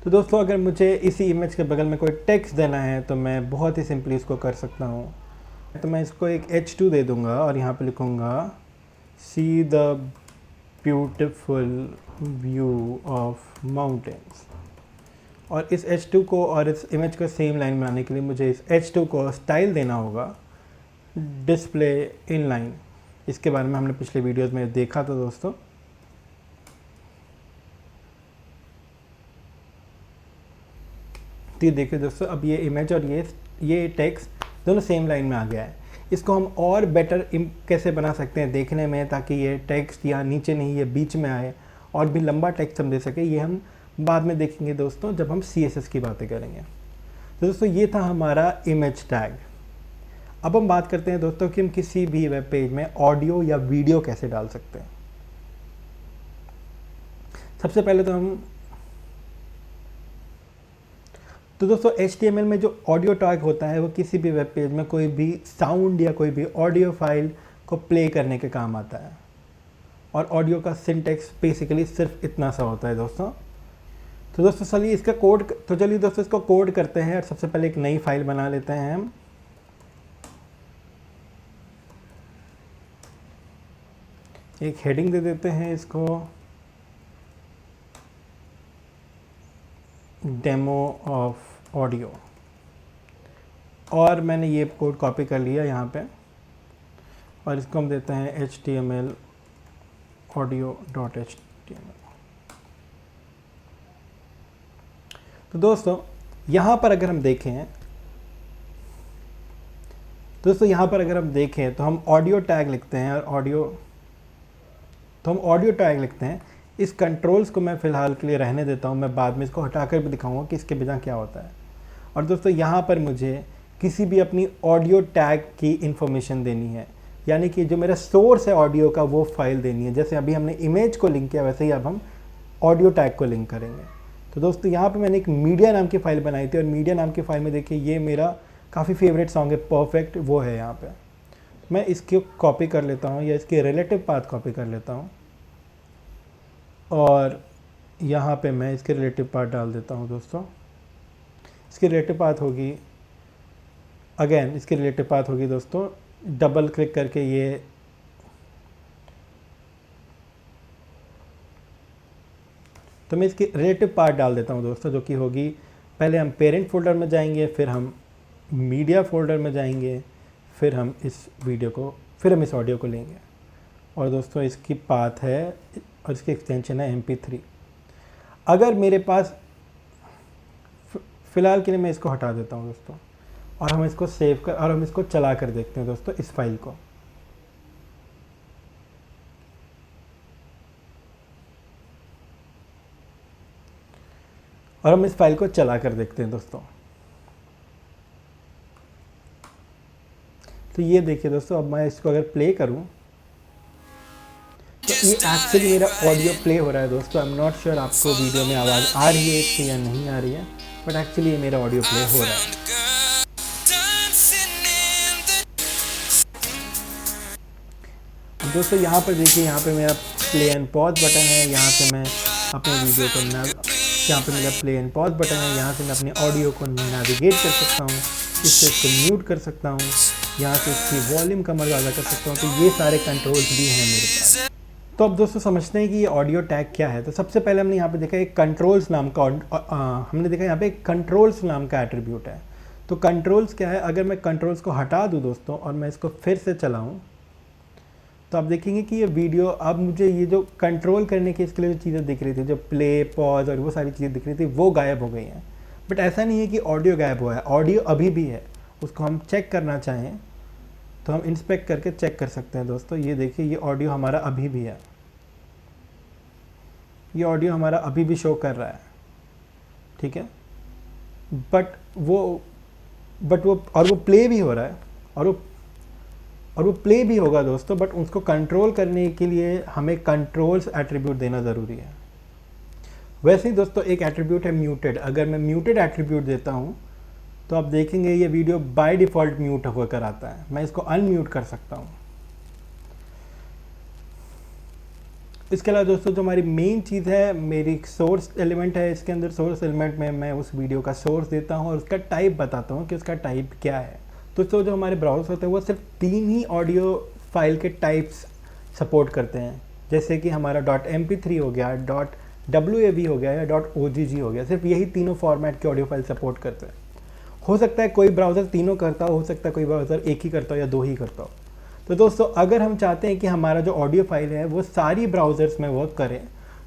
तो दोस्तों अगर मुझे इसी इमेज के बगल में कोई टेक्स्ट देना है तो मैं बहुत ही सिंपली इसको कर सकता हूँ। तो मैं इसको एक H2 दे दूँगा और यहाँ पे लिखूँगा see the beautiful view of mountains. और इस H2 को और इस इमेज को सेम लाइन बनाने के लिए मुझे इस H2 को स्टाइल देना होगा, डिस्प्ले इन लाइन। इसके बारे में हमने पिछले वीडियोस में देखा था दोस्तों। तो ये देखिए दोस्तों, अब ये इमेज और ये टेक्स्ट दोनों सेम लाइन में आ गया है। इसको हम और बेटर कैसे बना सकते हैं देखने में, ताकि ये टेक्स्ट या नीचे नहीं ये बीच में आए और भी लंबा टेक्स्ट हम दे सके, ये हम बाद में देखेंगे दोस्तों जब हम CSS की बातें करेंगे। तो दोस्तों ये था हमारा इमेज टैग। अब हम बात करते हैं दोस्तों कि हम किसी भी वेब पेज में ऑडियो या वीडियो कैसे डाल सकते हैं। सबसे पहले तो दोस्तों HTML में जो ऑडियो टैग होता है वो किसी भी वेब पेज में कोई भी साउंड या कोई भी ऑडियो फाइल को प्ले करने के काम आता है। और ऑडियो का सिंटेक्स बेसिकली सिर्फ इतना सा होता है दोस्तों। तो दोस्तों चलिए दोस्तों इसको कोड करते हैं। और सबसे पहले एक नई फाइल बना लेते हैं हम। एक हेडिंग दे देते हैं इसको डेमो ऑफ ऑडियो। और मैंने ये कोड कॉपी कर लिया यहाँ पे और इसको हम देते हैं HTML audio.html। तो दोस्तों यहाँ पर अगर हम देखें तो हम ऑडियो टैग लिखते हैं और ऑडियो टैग लिखते हैं। इस कंट्रोल्स को मैं फ़िलहाल के लिए रहने देता हूँ, मैं बाद में इसको हटाकर भी दिखाऊंगा कि इसके बिना क्या होता है। और दोस्तों यहाँ पर मुझे किसी भी अपनी ऑडियो टैग की इन्फॉर्मेशन देनी है, यानी कि जो मेरा सोर्स है ऑडियो का वो फाइल देनी है। जैसे अभी हमने इमेज को लिंक किया वैसे ही अब हम ऑडियो टैग को लिंक करेंगे। तो दोस्तों यहाँ पे मैंने एक मीडिया नाम की फ़ाइल बनाई थी और मीडिया नाम की फ़ाइल में देखिए ये मेरा काफ़ी फेवरेट सॉन्ग है परफेक्ट, वो है यहाँ पे। मैं इसको कॉपी कर लेता हूँ या इसके रिलेटिव पाथ कॉपी कर लेता हूँ और यहाँ पे मैं इसके रिलेटिव पाथ डाल देता हूँ दोस्तों। इसकी रिलेटिव पाथ होगी दोस्तों, डबल क्लिक करके ये तो मैं इसकी रिलेटिव पार्ट डाल देता हूँ दोस्तों, जो कि होगी पहले हम पेरेंट फोल्डर में जाएंगे, फिर हम मीडिया फोल्डर में जाएंगे, फिर हम इस ऑडियो को लेंगे। और दोस्तों इसकी पाथ है और इसकी एक्सटेंशन है MP3। अगर मेरे पास फ़िलहाल के लिए मैं इसको हटा देता हूँ दोस्तों और हम इसको सेव कर और हम इसको चला कर देखते हैं दोस्तों इस फाइल को। और हम इस फाइल को चला कर देखते हैं दोस्तों। तो ये देखिए दोस्तों, अब मैं इसको अगर प्ले करूं तो ये एक्चुअली मेरा ऑडियो प्ले हो रहा है दोस्तों। आई एम नॉट श्योर आपको वीडियो में आवाज़ आ रही है इसकी या नहीं आ रही है, बट एक्चुअली ये मेरा ऑडियो प्ले हो रहा है। दोस्तों यहाँ पर देखिए, यहाँ पे मेरा प्ले एंड पॉज बटन है। यहाँ से मैं अपने वीडियो को यहाँ पे मेरा प्ले एंड पॉज बटन है। यहाँ से मैं अपने ऑडियो को नेविगेट कर सकता हूँ, इससे इसको म्यूट कर सकता हूँ, यहाँ से इसकी वॉल्यूम कम और ज़्यादा कर सकता हूँ। तो ये सारे कंट्रोल्स भी हैं मेरे पास। तो अब दोस्तों समझते हैं कि ये ऑडियो टैग क्या है। तो सबसे पहले हमने यहाँ पे देखा एक कंट्रोल्स नाम का यहाँ पे एक कंट्रोल्स नाम का एट्रीब्यूट है। तो कंट्रोल्स क्या है, अगर मैं कंट्रोल्स को हटा दूँ दोस्तों और मैं इसको फिर से चलाऊँ तो आप देखेंगे कि ये वीडियो, अब मुझे ये जो कंट्रोल करने के इसके लिए जो चीज़ें दिख रही थी, जो प्ले पॉज और वो सारी चीज़ें दिख रही थी, वो गायब हो गई हैं। बट ऐसा नहीं है कि ऑडियो गायब हुआ है, ऑडियो अभी भी है। उसको हम चेक करना चाहें तो हम इंस्पेक्ट करके चेक कर सकते हैं दोस्तों। ये देखिए, ये ऑडियो हमारा अभी भी है, ये ऑडियो हमारा अभी भी शो कर रहा है, ठीक है। बट वो प्ले भी हो रहा है और वो प्ले भी होगा दोस्तों। बट उसको कंट्रोल करने के लिए हमें कंट्रोल्स एट्रीब्यूट देना ज़रूरी है। वैसे ही दोस्तों एक एट्रीब्यूट है म्यूटेड। अगर मैं म्यूटेड एट्रीब्यूट देता हूँ तो आप देखेंगे ये वीडियो बाय डिफ़ॉल्ट म्यूट होकर आता है। मैं इसको अनम्यूट कर सकता हूँ। इसके अलावा दोस्तों जो हमारी मेन चीज़ है, मेरी सोर्स एलिमेंट है, इसके अंदर सोर्स एलिमेंट में मैं उस वीडियो का सोर्स देता हूँ और उसका टाइप बताता हूँ कि उसका टाइप क्या है। दोस्तों जो हमारे ब्राउज़र होते हैं वो सिर्फ 3 ही ऑडियो फाइल के टाइप्स सपोर्ट करते हैं, जैसे कि हमारा .mp3 हो गया, .wav हो गया या .ogg हो गया। सिर्फ यही तीनों फॉर्मेट के ऑडियो फाइल सपोर्ट करते हैं। हो सकता है कोई ब्राउज़र तीनों करता हो सकता है कोई ब्राउज़र एक ही करता हो या 2 ही करता हो। तो दोस्तों अगर हम चाहते हैं कि हमारा जो ऑडियो फाइल है वो सारी ब्राउज़र्स में वर्क करे,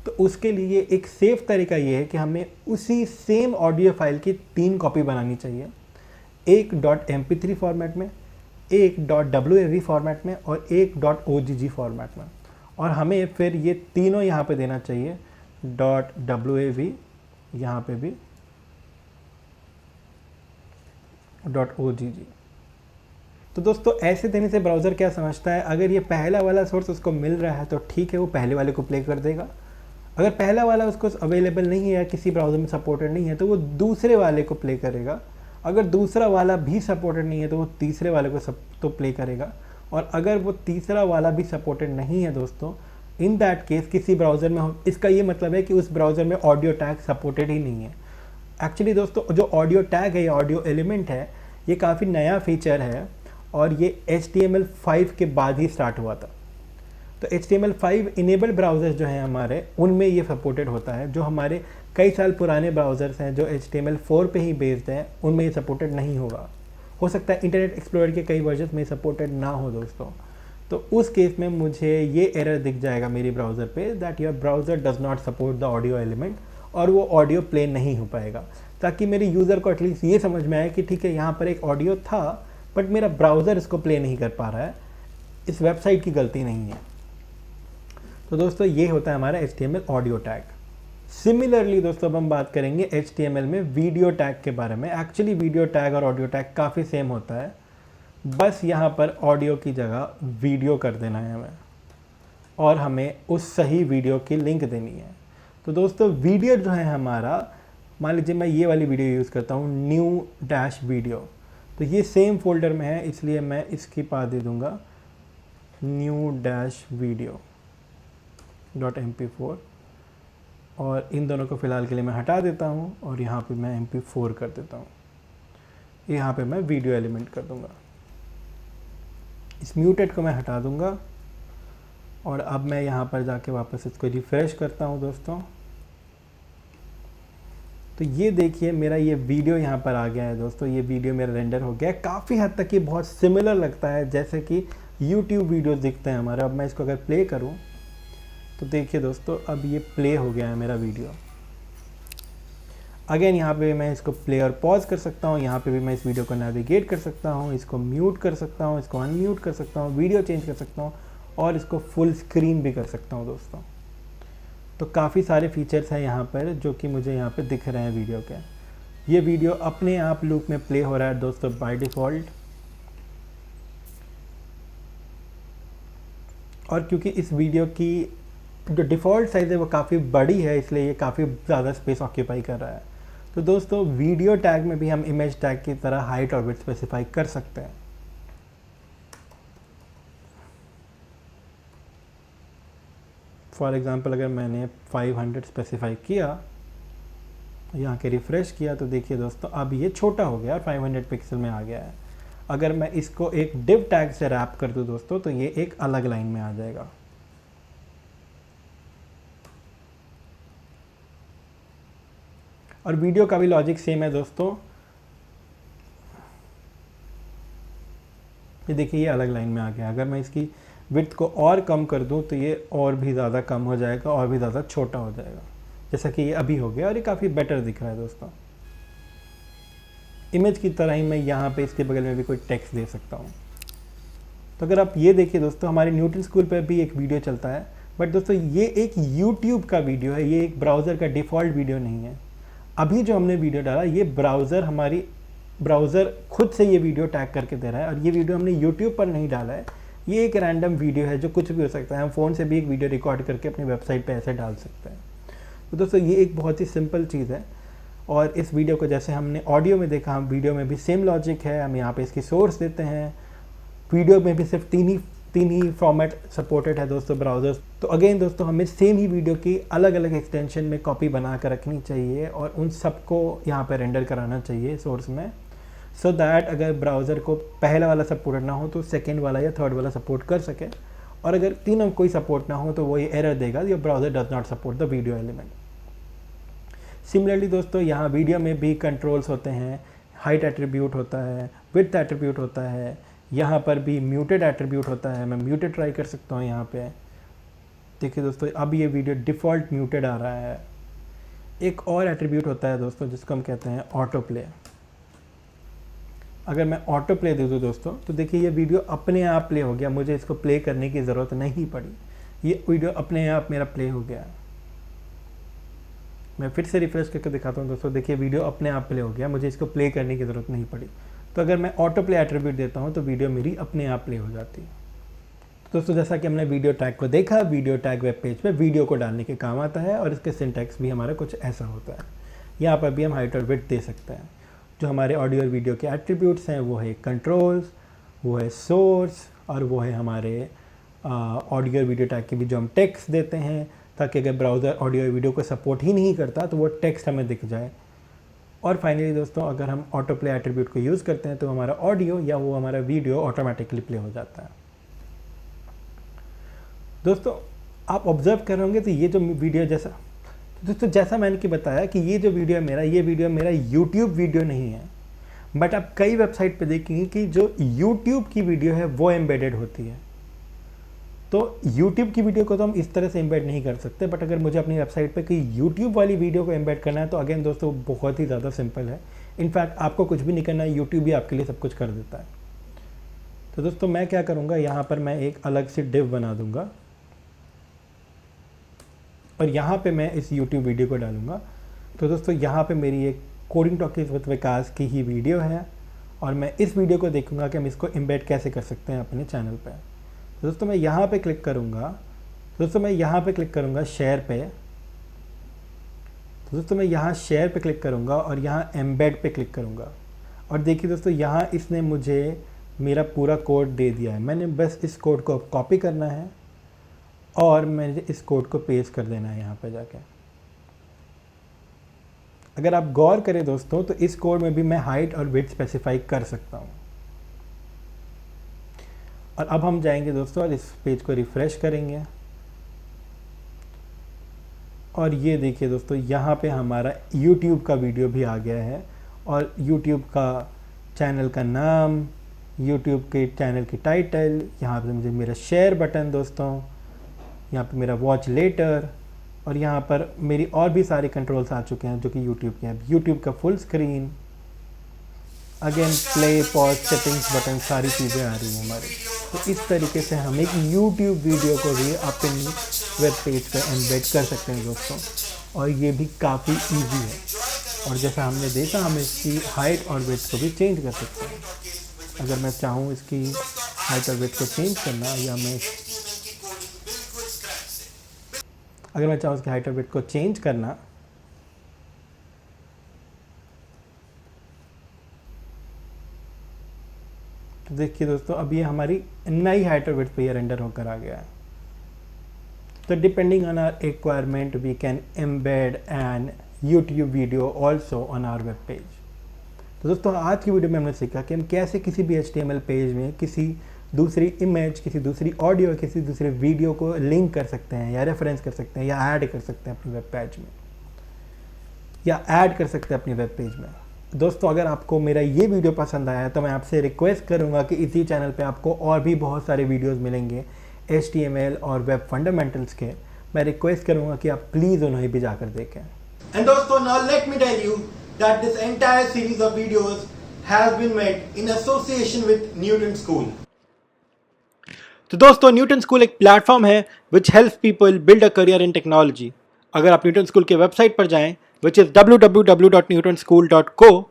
तो उसके लिए एक सेफ़ तरीका ये है कि हमें उसी सेम ऑडियो फाइल की 3 कॉपी बनानी चाहिए, एक .mp3 फॉर्मेट में, एक .wav फॉर्मेट में और एक .ogg फॉर्मेट में। और हमें फिर ये तीनों यहाँ पे देना चाहिए, .wav यहाँ पे भी, .ogg। तो दोस्तों ऐसे देने से ब्राउज़र क्या समझता है, अगर ये पहला वाला सोर्स उसको मिल रहा है तो ठीक है, वो पहले वाले को प्ले कर देगा। अगर पहला वाला उसको अवेलेबल नहीं है या किसी ब्राउज़र में सपोर्टेड नहीं है तो वो दूसरे वाले को प्ले करेगा। अगर दूसरा वाला भी सपोर्टेड नहीं है तो वो तीसरे वाले को तो प्ले करेगा। और अगर वो तीसरा वाला भी सपोर्टेड नहीं है दोस्तों, इन दैट केस किसी ब्राउज़र में इसका ये मतलब है कि उस ब्राउज़र में ऑडियो टैग सपोर्टेड ही नहीं है। एक्चुअली दोस्तों जो ऑडियो टैग है या ऑडियो एलिमेंट है, ये काफ़ी नया फीचर है और ये HTML5 के बाद ही स्टार्ट हुआ था। तो HTML5 इनेबल ब्राउज़र्स जो हैं हमारे, उनमें ये सपोर्टेड होता है। जो हमारे कई साल पुराने ब्राउज़र्स हैं जो HTML4 पे ही बेस्ड हैं, उनमें ये सपोर्टेड नहीं होगा। हो सकता है इंटरनेट एक्सप्लोरर के कई वर्जन में सपोर्टेड ना हो दोस्तों। तो उस केस में मुझे ये एरर दिख जाएगा मेरी ब्राउज़र पे, that your browser does not support the audio element, और वो ऑडियो प्ले नहीं हो पाएगा। ताकि मेरे यूज़र को एटलीस्ट ये समझ में आए कि ठीक है, यहाँ पर एक ऑडियो था बट मेरा ब्राउज़र इसको प्ले नहीं कर पा रहा है, इस वेबसाइट की गलती नहीं है। तो दोस्तों ये होता है हमारा HTML ऑडियो टैग। सिमिलरली दोस्तों अब हम बात करेंगे HTML में वीडियो टैग के बारे में। एक्चुअली वीडियो टैग और ऑडियो टैग काफ़ी सेम होता है, बस यहाँ पर ऑडियो की जगह वीडियो कर देना है हमें, और हमें उस सही वीडियो की लिंक देनी है। तो दोस्तों वीडियो जो है हमारा, मान लीजिए मैं ये वाली वीडियो यूज़ करता हूँ, new-video, तो ये सेम फोल्डर में है, इसलिए मैं इसकी पाथ दे दूँगा new-video.mp4, और इन दोनों को फ़िलहाल के लिए मैं हटा देता हूँ और यहाँ पे मैं mp4 कर देता हूँ। यहाँ पे मैं वीडियो एलिमेंट कर दूँगा, इस म्यूटेड को मैं हटा दूँगा। और अब मैं यहाँ पर जाके वापस इसको रिफ़्रेश करता हूँ दोस्तों, तो ये देखिए मेरा ये वीडियो यहाँ पर आ गया है दोस्तों। ये वीडियो मेरा रेंडर हो गया है। काफ़ी हद तक ये बहुत सिमिलर लगता है जैसे कि YouTube वीडियोस दिखते हैं हमारे। अब मैं इसको अगर प्ले करूँ तो देखिए दोस्तों, अब ये प्ले हो गया है मेरा वीडियो। अगेन यहाँ पे मैं इसको प्ले और पॉज कर सकता हूँ, यहाँ पे भी मैं इस वीडियो को नेविगेट कर सकता हूँ, इसको म्यूट कर सकता हूँ, इसको अनम्यूट कर सकता हूँ, वीडियो चेंज कर सकता हूँ और इसको फुल स्क्रीन भी कर सकता हूँ दोस्तों। तो काफ़ी सारे फीचर्स हैं यहाँ पर जो कि मुझे यहाँ पे दिख रहे हैं वीडियो के। ये वीडियो अपने आप लूप में प्ले हो रहा है दोस्तों बाय डिफ़ॉल्ट, और क्योंकि इस वीडियो की जो डिफ़ॉल्ट साइज़ है वो काफ़ी बड़ी है, इसलिए ये काफ़ी ज़्यादा स्पेस ऑक्यूपाई कर रहा है। तो दोस्तों वीडियो टैग में भी हम इमेज टैग की तरह हाइट और विड्थ स्पेसिफाई कर सकते हैं। फॉर एग्ज़ाम्पल अगर मैंने 500 स्पेसिफाई किया, यहाँ के रिफ़्रेश किया, तो देखिए दोस्तों अब ये छोटा हो गया, 500 पिक्सल में आ गया है। अगर मैं इसको एक डिव टैग से रैप कर दूँ दोस्तों तो ये एक अलग लाइन में आ जाएगा। और वीडियो का भी लॉजिक सेम है दोस्तों। ये देखिए ये अलग लाइन में आ गया। अगर मैं इसकी विड्थ को और कम कर दूं तो ये और भी ज़्यादा कम हो जाएगा और भी ज़्यादा छोटा हो जाएगा, जैसा कि ये अभी हो गया, और ये काफ़ी बेटर दिख रहा है दोस्तों। इमेज की तरह ही मैं यहाँ पे इसके बगल में भी कोई टेक्स्ट दे सकता हूँ। तो अगर आप ये देखिए दोस्तों, हमारे न्यूटन स्कूल पर भी एक वीडियो चलता है, बट दोस्तों ये एक यूट्यूब का वीडियो है, ये एक ब्राउज़र का डिफ़ॉल्ट वीडियो नहीं है। अभी जो हमने वीडियो डाला, ये ब्राउज़र खुद से ये वीडियो टैग करके दे रहा है, और ये वीडियो हमने यूट्यूब पर नहीं डाला है। ये एक रैंडम वीडियो है जो कुछ भी हो सकता है। हम फ़ोन से भी एक वीडियो रिकॉर्ड करके अपनी वेबसाइट पे ऐसे डाल सकते हैं। तो दोस्तों ये एक बहुत ही सिंपल चीज़ है, और इस वीडियो को जैसे हमने ऑडियो में देखा, हम वीडियो में भी सेम लॉजिक है। हम यहाँ पे इसकी सोर्स देते हैं। वीडियो में भी सिर्फ तीन ही फॉर्मेट सपोर्टेड है दोस्तों ब्राउज़र्स। तो अगेन दोस्तों हमें सेम ही वीडियो की अलग अलग एक्सटेंशन में कॉपी बना कर रखनी चाहिए और उन सबको यहाँ पे रेंडर कराना चाहिए सोर्स में, सो दैट अगर ब्राउज़र को पहला वाला सपोर्ट ना हो तो सेकेंड वाला या थर्ड वाला सपोर्ट कर सके, और अगर तीनों कोई सपोर्ट ना हो तो वो ये एरर देगा, your browser does not support the video element. Similarly दोस्तों यहाँ वीडियो में भी कंट्रोल्स होते हैं, हाइट एट्रीब्यूट होता है, विड्थ एट्रीब्यूट होता है, यहाँ पर भी म्यूटेड एट्रीब्यूट होता है। मैं म्यूटेड ट्राई कर सकता हूँ यहाँ पे, देखिए दोस्तों अब ये वीडियो डिफ़ॉल्ट म्यूटेड आ रहा है। एक और एट्रीब्यूट होता है दोस्तों जिसको हम कहते हैं ऑटो प्ले। अगर मैं ऑटो प्ले दे दूँ दोस्तों तो देखिए ये वीडियो अपने आप प्ले हो गया, मुझे इसको प्ले करने की ज़रूरत नहीं पड़ी, ये वीडियो अपने आप मेरा प्ले हो गया। मैं फिर से रिफ्रेश करके दिखाता हूँ दोस्तों, देखिए वीडियो अपने आप प्ले हो गया, मुझे इसको प्ले करने की ज़रूरत नहीं पड़ी। तो अगर मैं ऑटो प्ले एट्रीब्यूट देता हूँ तो वीडियो मेरी अपने आप प्ले हो जाती है। तो दोस्तों जैसा कि हमने वीडियो टैग को देखा, वीडियो टैग वेब पेज पे वीडियो को डालने के काम आता है और इसके सिंटैक्स भी हमारा कुछ ऐसा होता है। यहाँ पर भी हम हाइट और विड्थ दे सकते हैं। जो हमारे ऑडियो और वीडियो के एट्रीब्यूट्स हैं वो है कंट्रोल्स, वो है सोर्स, और वो है हमारे ऑडियो और वीडियो टैग के भी जो हम टेक्स्ट देते हैं, ताकि अगर ब्राउज़र ऑडियो और वीडियो को सपोर्ट ही नहीं करता तो वो टेक्स्ट हमें दिख जाए। और फाइनली दोस्तों अगर हम ऑटो प्ले एट्रीब्यूट को यूज़ करते हैं तो हमारा ऑडियो या वो हमारा वीडियो ऑटोमेटिकली प्ले हो जाता है। दोस्तों आप ऑब्जर्व कर रहे होंगे तो ये जो वीडियो जैसा मैंने कि बताया कि ये जो वीडियो है मेरा यूट्यूब वीडियो नहीं है, बट आप कई वेबसाइट पे देखेंगे कि जो यूट्यूब की वीडियो है वो एम्बेडेड होती है। तो यूट्यूब की वीडियो को तो हम इस तरह से एम्बेड नहीं कर सकते, बट अगर मुझे अपनी वेबसाइट पे कोई यूट्यूब वाली वीडियो को एम्बेड करना है तो अगेन दोस्तों बहुत ही ज़्यादा सिंपल है। इनफैक्ट आपको कुछ भी नहीं करना है, यूट्यूब भी आपके लिए सब कुछ कर देता है। तो दोस्तों मैं क्या करूँगा, यहाँ पर मैं एक अलग से डिव बना दूँगा और यहाँ पे मैं इस YouTube वीडियो को डालूँगा। तो दोस्तों यहाँ पे मेरी एक कोडिंग टॉकीज विद विकास की ही वीडियो है और मैं इस वीडियो को देखूँगा कि हम इसको एम्बेड कैसे कर सकते हैं अपने चैनल पे। तो दोस्तों मैं यहाँ पे क्लिक करूँगा, शेयर पे। तो दोस्तों मैं यहाँ शेयर पे क्लिक करूँगा और यहाँ एम्बेड पे क्लिक करूँगा और देखिए दोस्तों यहाँ इसने मुझे मेरा पूरा कोड दे दिया है। मैंने बस इस कोड को कॉपी करना है और मैंने इस कोड को पेस्ट कर देना है यहाँ पे जाके। अगर आप गौर करें दोस्तों तो इस कोड में भी मैं हाइट और विड्थ स्पेसिफाई कर सकता हूँ। और अब हम जाएंगे दोस्तों और इस पेज को रिफ्रेश करेंगे और ये देखिए दोस्तों यहाँ पे हमारा YouTube का वीडियो भी आ गया है और YouTube का चैनल का नाम, YouTube के चैनल की टाइटल, यहाँ पे मुझे मेरा शेयर बटन दोस्तों, यहाँ पे मेरा वॉच लेटर और यहाँ पर मेरी और भी सारे कंट्रोल्स आ चुके हैं जो कि YouTube के हैं। YouTube का full screen, again play pause settings button, सारी चीज़ें आ रही हैं हमारी। तो इस तरीके से हम एक YouTube वीडियो को भी अपनी वेब पेज पर एम्बेड कर सकते हैं दोस्तों, और ये भी काफ़ी इजी है। और जैसा हमने देखा हम इसकी हाइट और विड्थ को भी चेंज कर सकते हैं। अगर मैं चाहूँ इसकी हाइट और विड्थ को चेंज करना, या अगर मैं चाहूँ इसकी हाइट और विड्थ को चेंज करना, तो देखिए दोस्तों अब ये हमारी नई हाइट और विड्थ पे ये रेंडर होकर आ गया है। तो depending on our requirement we can embed an YouTube video also on our web page. तो दोस्तों आज की वीडियो में हमने सीखा कि हम कैसे किसी भी HTML पेज में किसी दूसरी इमेज, किसी दूसरी ऑडियो, किसी दूसरे वीडियो को लिंक कर सकते हैं या रेफरेंस कर सकते हैं या ऐड कर सकते हैं अपनी वेब पेज में, या ऐड कर सकते हैं अपनी वेब पेज में। दोस्तों अगर आपको मेरा ये वीडियो पसंद आया है तो मैं आपसे रिक्वेस्ट करूंगा कि इसी चैनल पे आपको और भी बहुत सारे वीडियोस मिलेंगे HTML और वेब फंडामेंटल्स के। मैं रिक्वेस्ट करूंगा कि आप प्लीज़ उन्हें भी जाकर देखें। And दोस्तों now let me tell you that this entire series of videos has been made in association with Newton School. तो दोस्तों न्यूटन स्कूल एक प्लेटफॉर्म है which helps people build a career in technology. अगर आप Newton School के website पर जाएं which is www.newtonschool.co,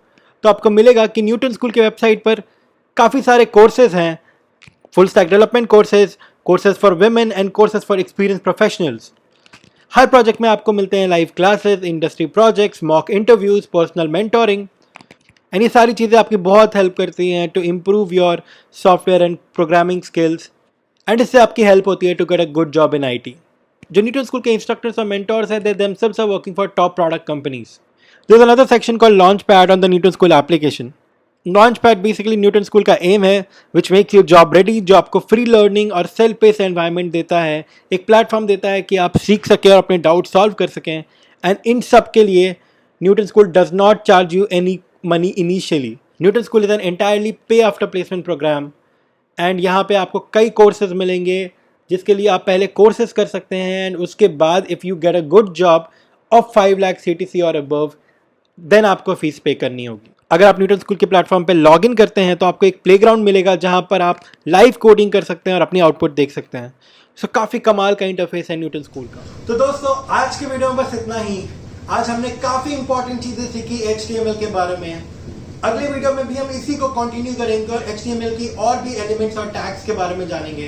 तो आपको मिलेगा कि न्यूटन स्कूल के वेबसाइट पर काफ़ी सारे कोर्सेज हैं, full stack development courses, courses for women and courses for experience professionals. हर प्रोजेक्ट में आपको मिलते हैं live classes, industry projects, mock interviews, personal mentoring, and ये सारी चीज़ें आपकी बहुत हेल्प करती हैं to improve your software and programming skills and इससे आपकी हेल्प होती है to get a good job in IT। जो न्यूटन स्कूल के इंस्ट्रक्टर्स और मेंटोर्स हैं, they themselves are working for top product companies. There's another section called Launchpad on the Newton School application. Launchpad basically Newton School का M है which makes you job ready, जो आपको free learning और self pace environment देता है, एक platform देता है कि आप सीख सकें और अपने डाउट सॉल्व कर सकें। एंड इन सब के लिए Newton school does not charge you any money initially. Newton school is an entirely पे आफ्टर प्लेसमेंट प्रोग्राम एंड यहाँ पे आपको कई कोर्सेज मिलेंगे जिसके लिए आप पहले कोर्सेज कर सकते हैं एंड उसके बाद if you get a good job of 5 lakh CTC और अबव देन आपको फीस पे करनी होगी। अगर आप न्यूटन स्कूल के प्लेटफॉर्म पे लॉग इन करते हैं तो आपको एक प्लेग्राउंड मिलेगा जहाँ पर आप लाइव कोडिंग कर सकते हैं और अपनी आउटपुट देख सकते हैं। सो काफ़ी कमाल का इंटरफेस है न्यूटन स्कूल का। तो दोस्तों आज के वीडियो में बस इतना ही। आज हमने काफी इंपॉर्टेंट चीजें सीखी HTML के बारे में। अगले वीडियो में भी हम इसी को कंटिन्यू करेंगे और HTML की और भी एलिमेंट्स और टैग्स के बारे में जानेंगे।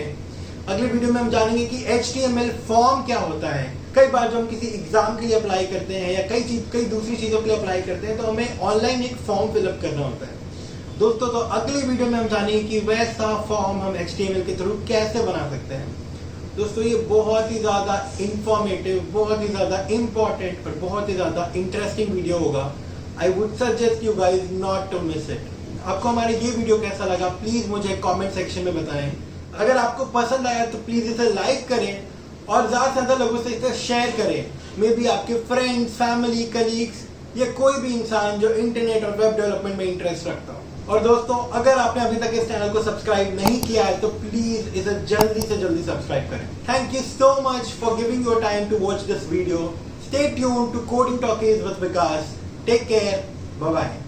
अगले वीडियो में हम जानेंगे कि HTML फॉर्म क्या होता है। कई बार जो हम किसी एग्जाम के लिए अप्लाई करते हैं या कई दूसरी चीजों के लिए अप्लाई करते हैं तो हमें ऑनलाइन एक फॉर्म फिलअप करना होता है। दोस्तों तो अगली वीडियो में हम जानेंगे कि वैसा फॉर्म हम HTML के थ्रू कैसे बना सकते हैं। दोस्तों ये बहुत ही ज़्यादा इंफॉर्मेटिव, बहुत ही ज़्यादा इम्पॉर्टेंट और बहुत ही ज़्यादा इंटरेस्टिंग वीडियो होगा। I would suggest you guys not to miss it. आपको हमारे ये वीडियो कैसा लगा प्लीज़ मुझे कमेंट सेक्शन में बताएं। अगर आपको पसंद आया तो प्लीज़ इसे लाइक करें और ज़्यादा से ज़्यादा लोगों से इसे शेयर करें। मे बी आपके फ्रेंड्स, फैमिली, कलीग्स या कोई भी इंसान जो इंटरनेट और वेब डेवलपमेंट में इंटरेस्ट रखता हो। और दोस्तों अगर आपने अभी तक इस चैनल को सब्सक्राइब नहीं किया है तो प्लीज इसे जल्दी से जल्दी सब्सक्राइब करें। Thank you so much for giving your time to watch this video. Stay tuned to Coding talkies with Vikas. Take care, bye bye.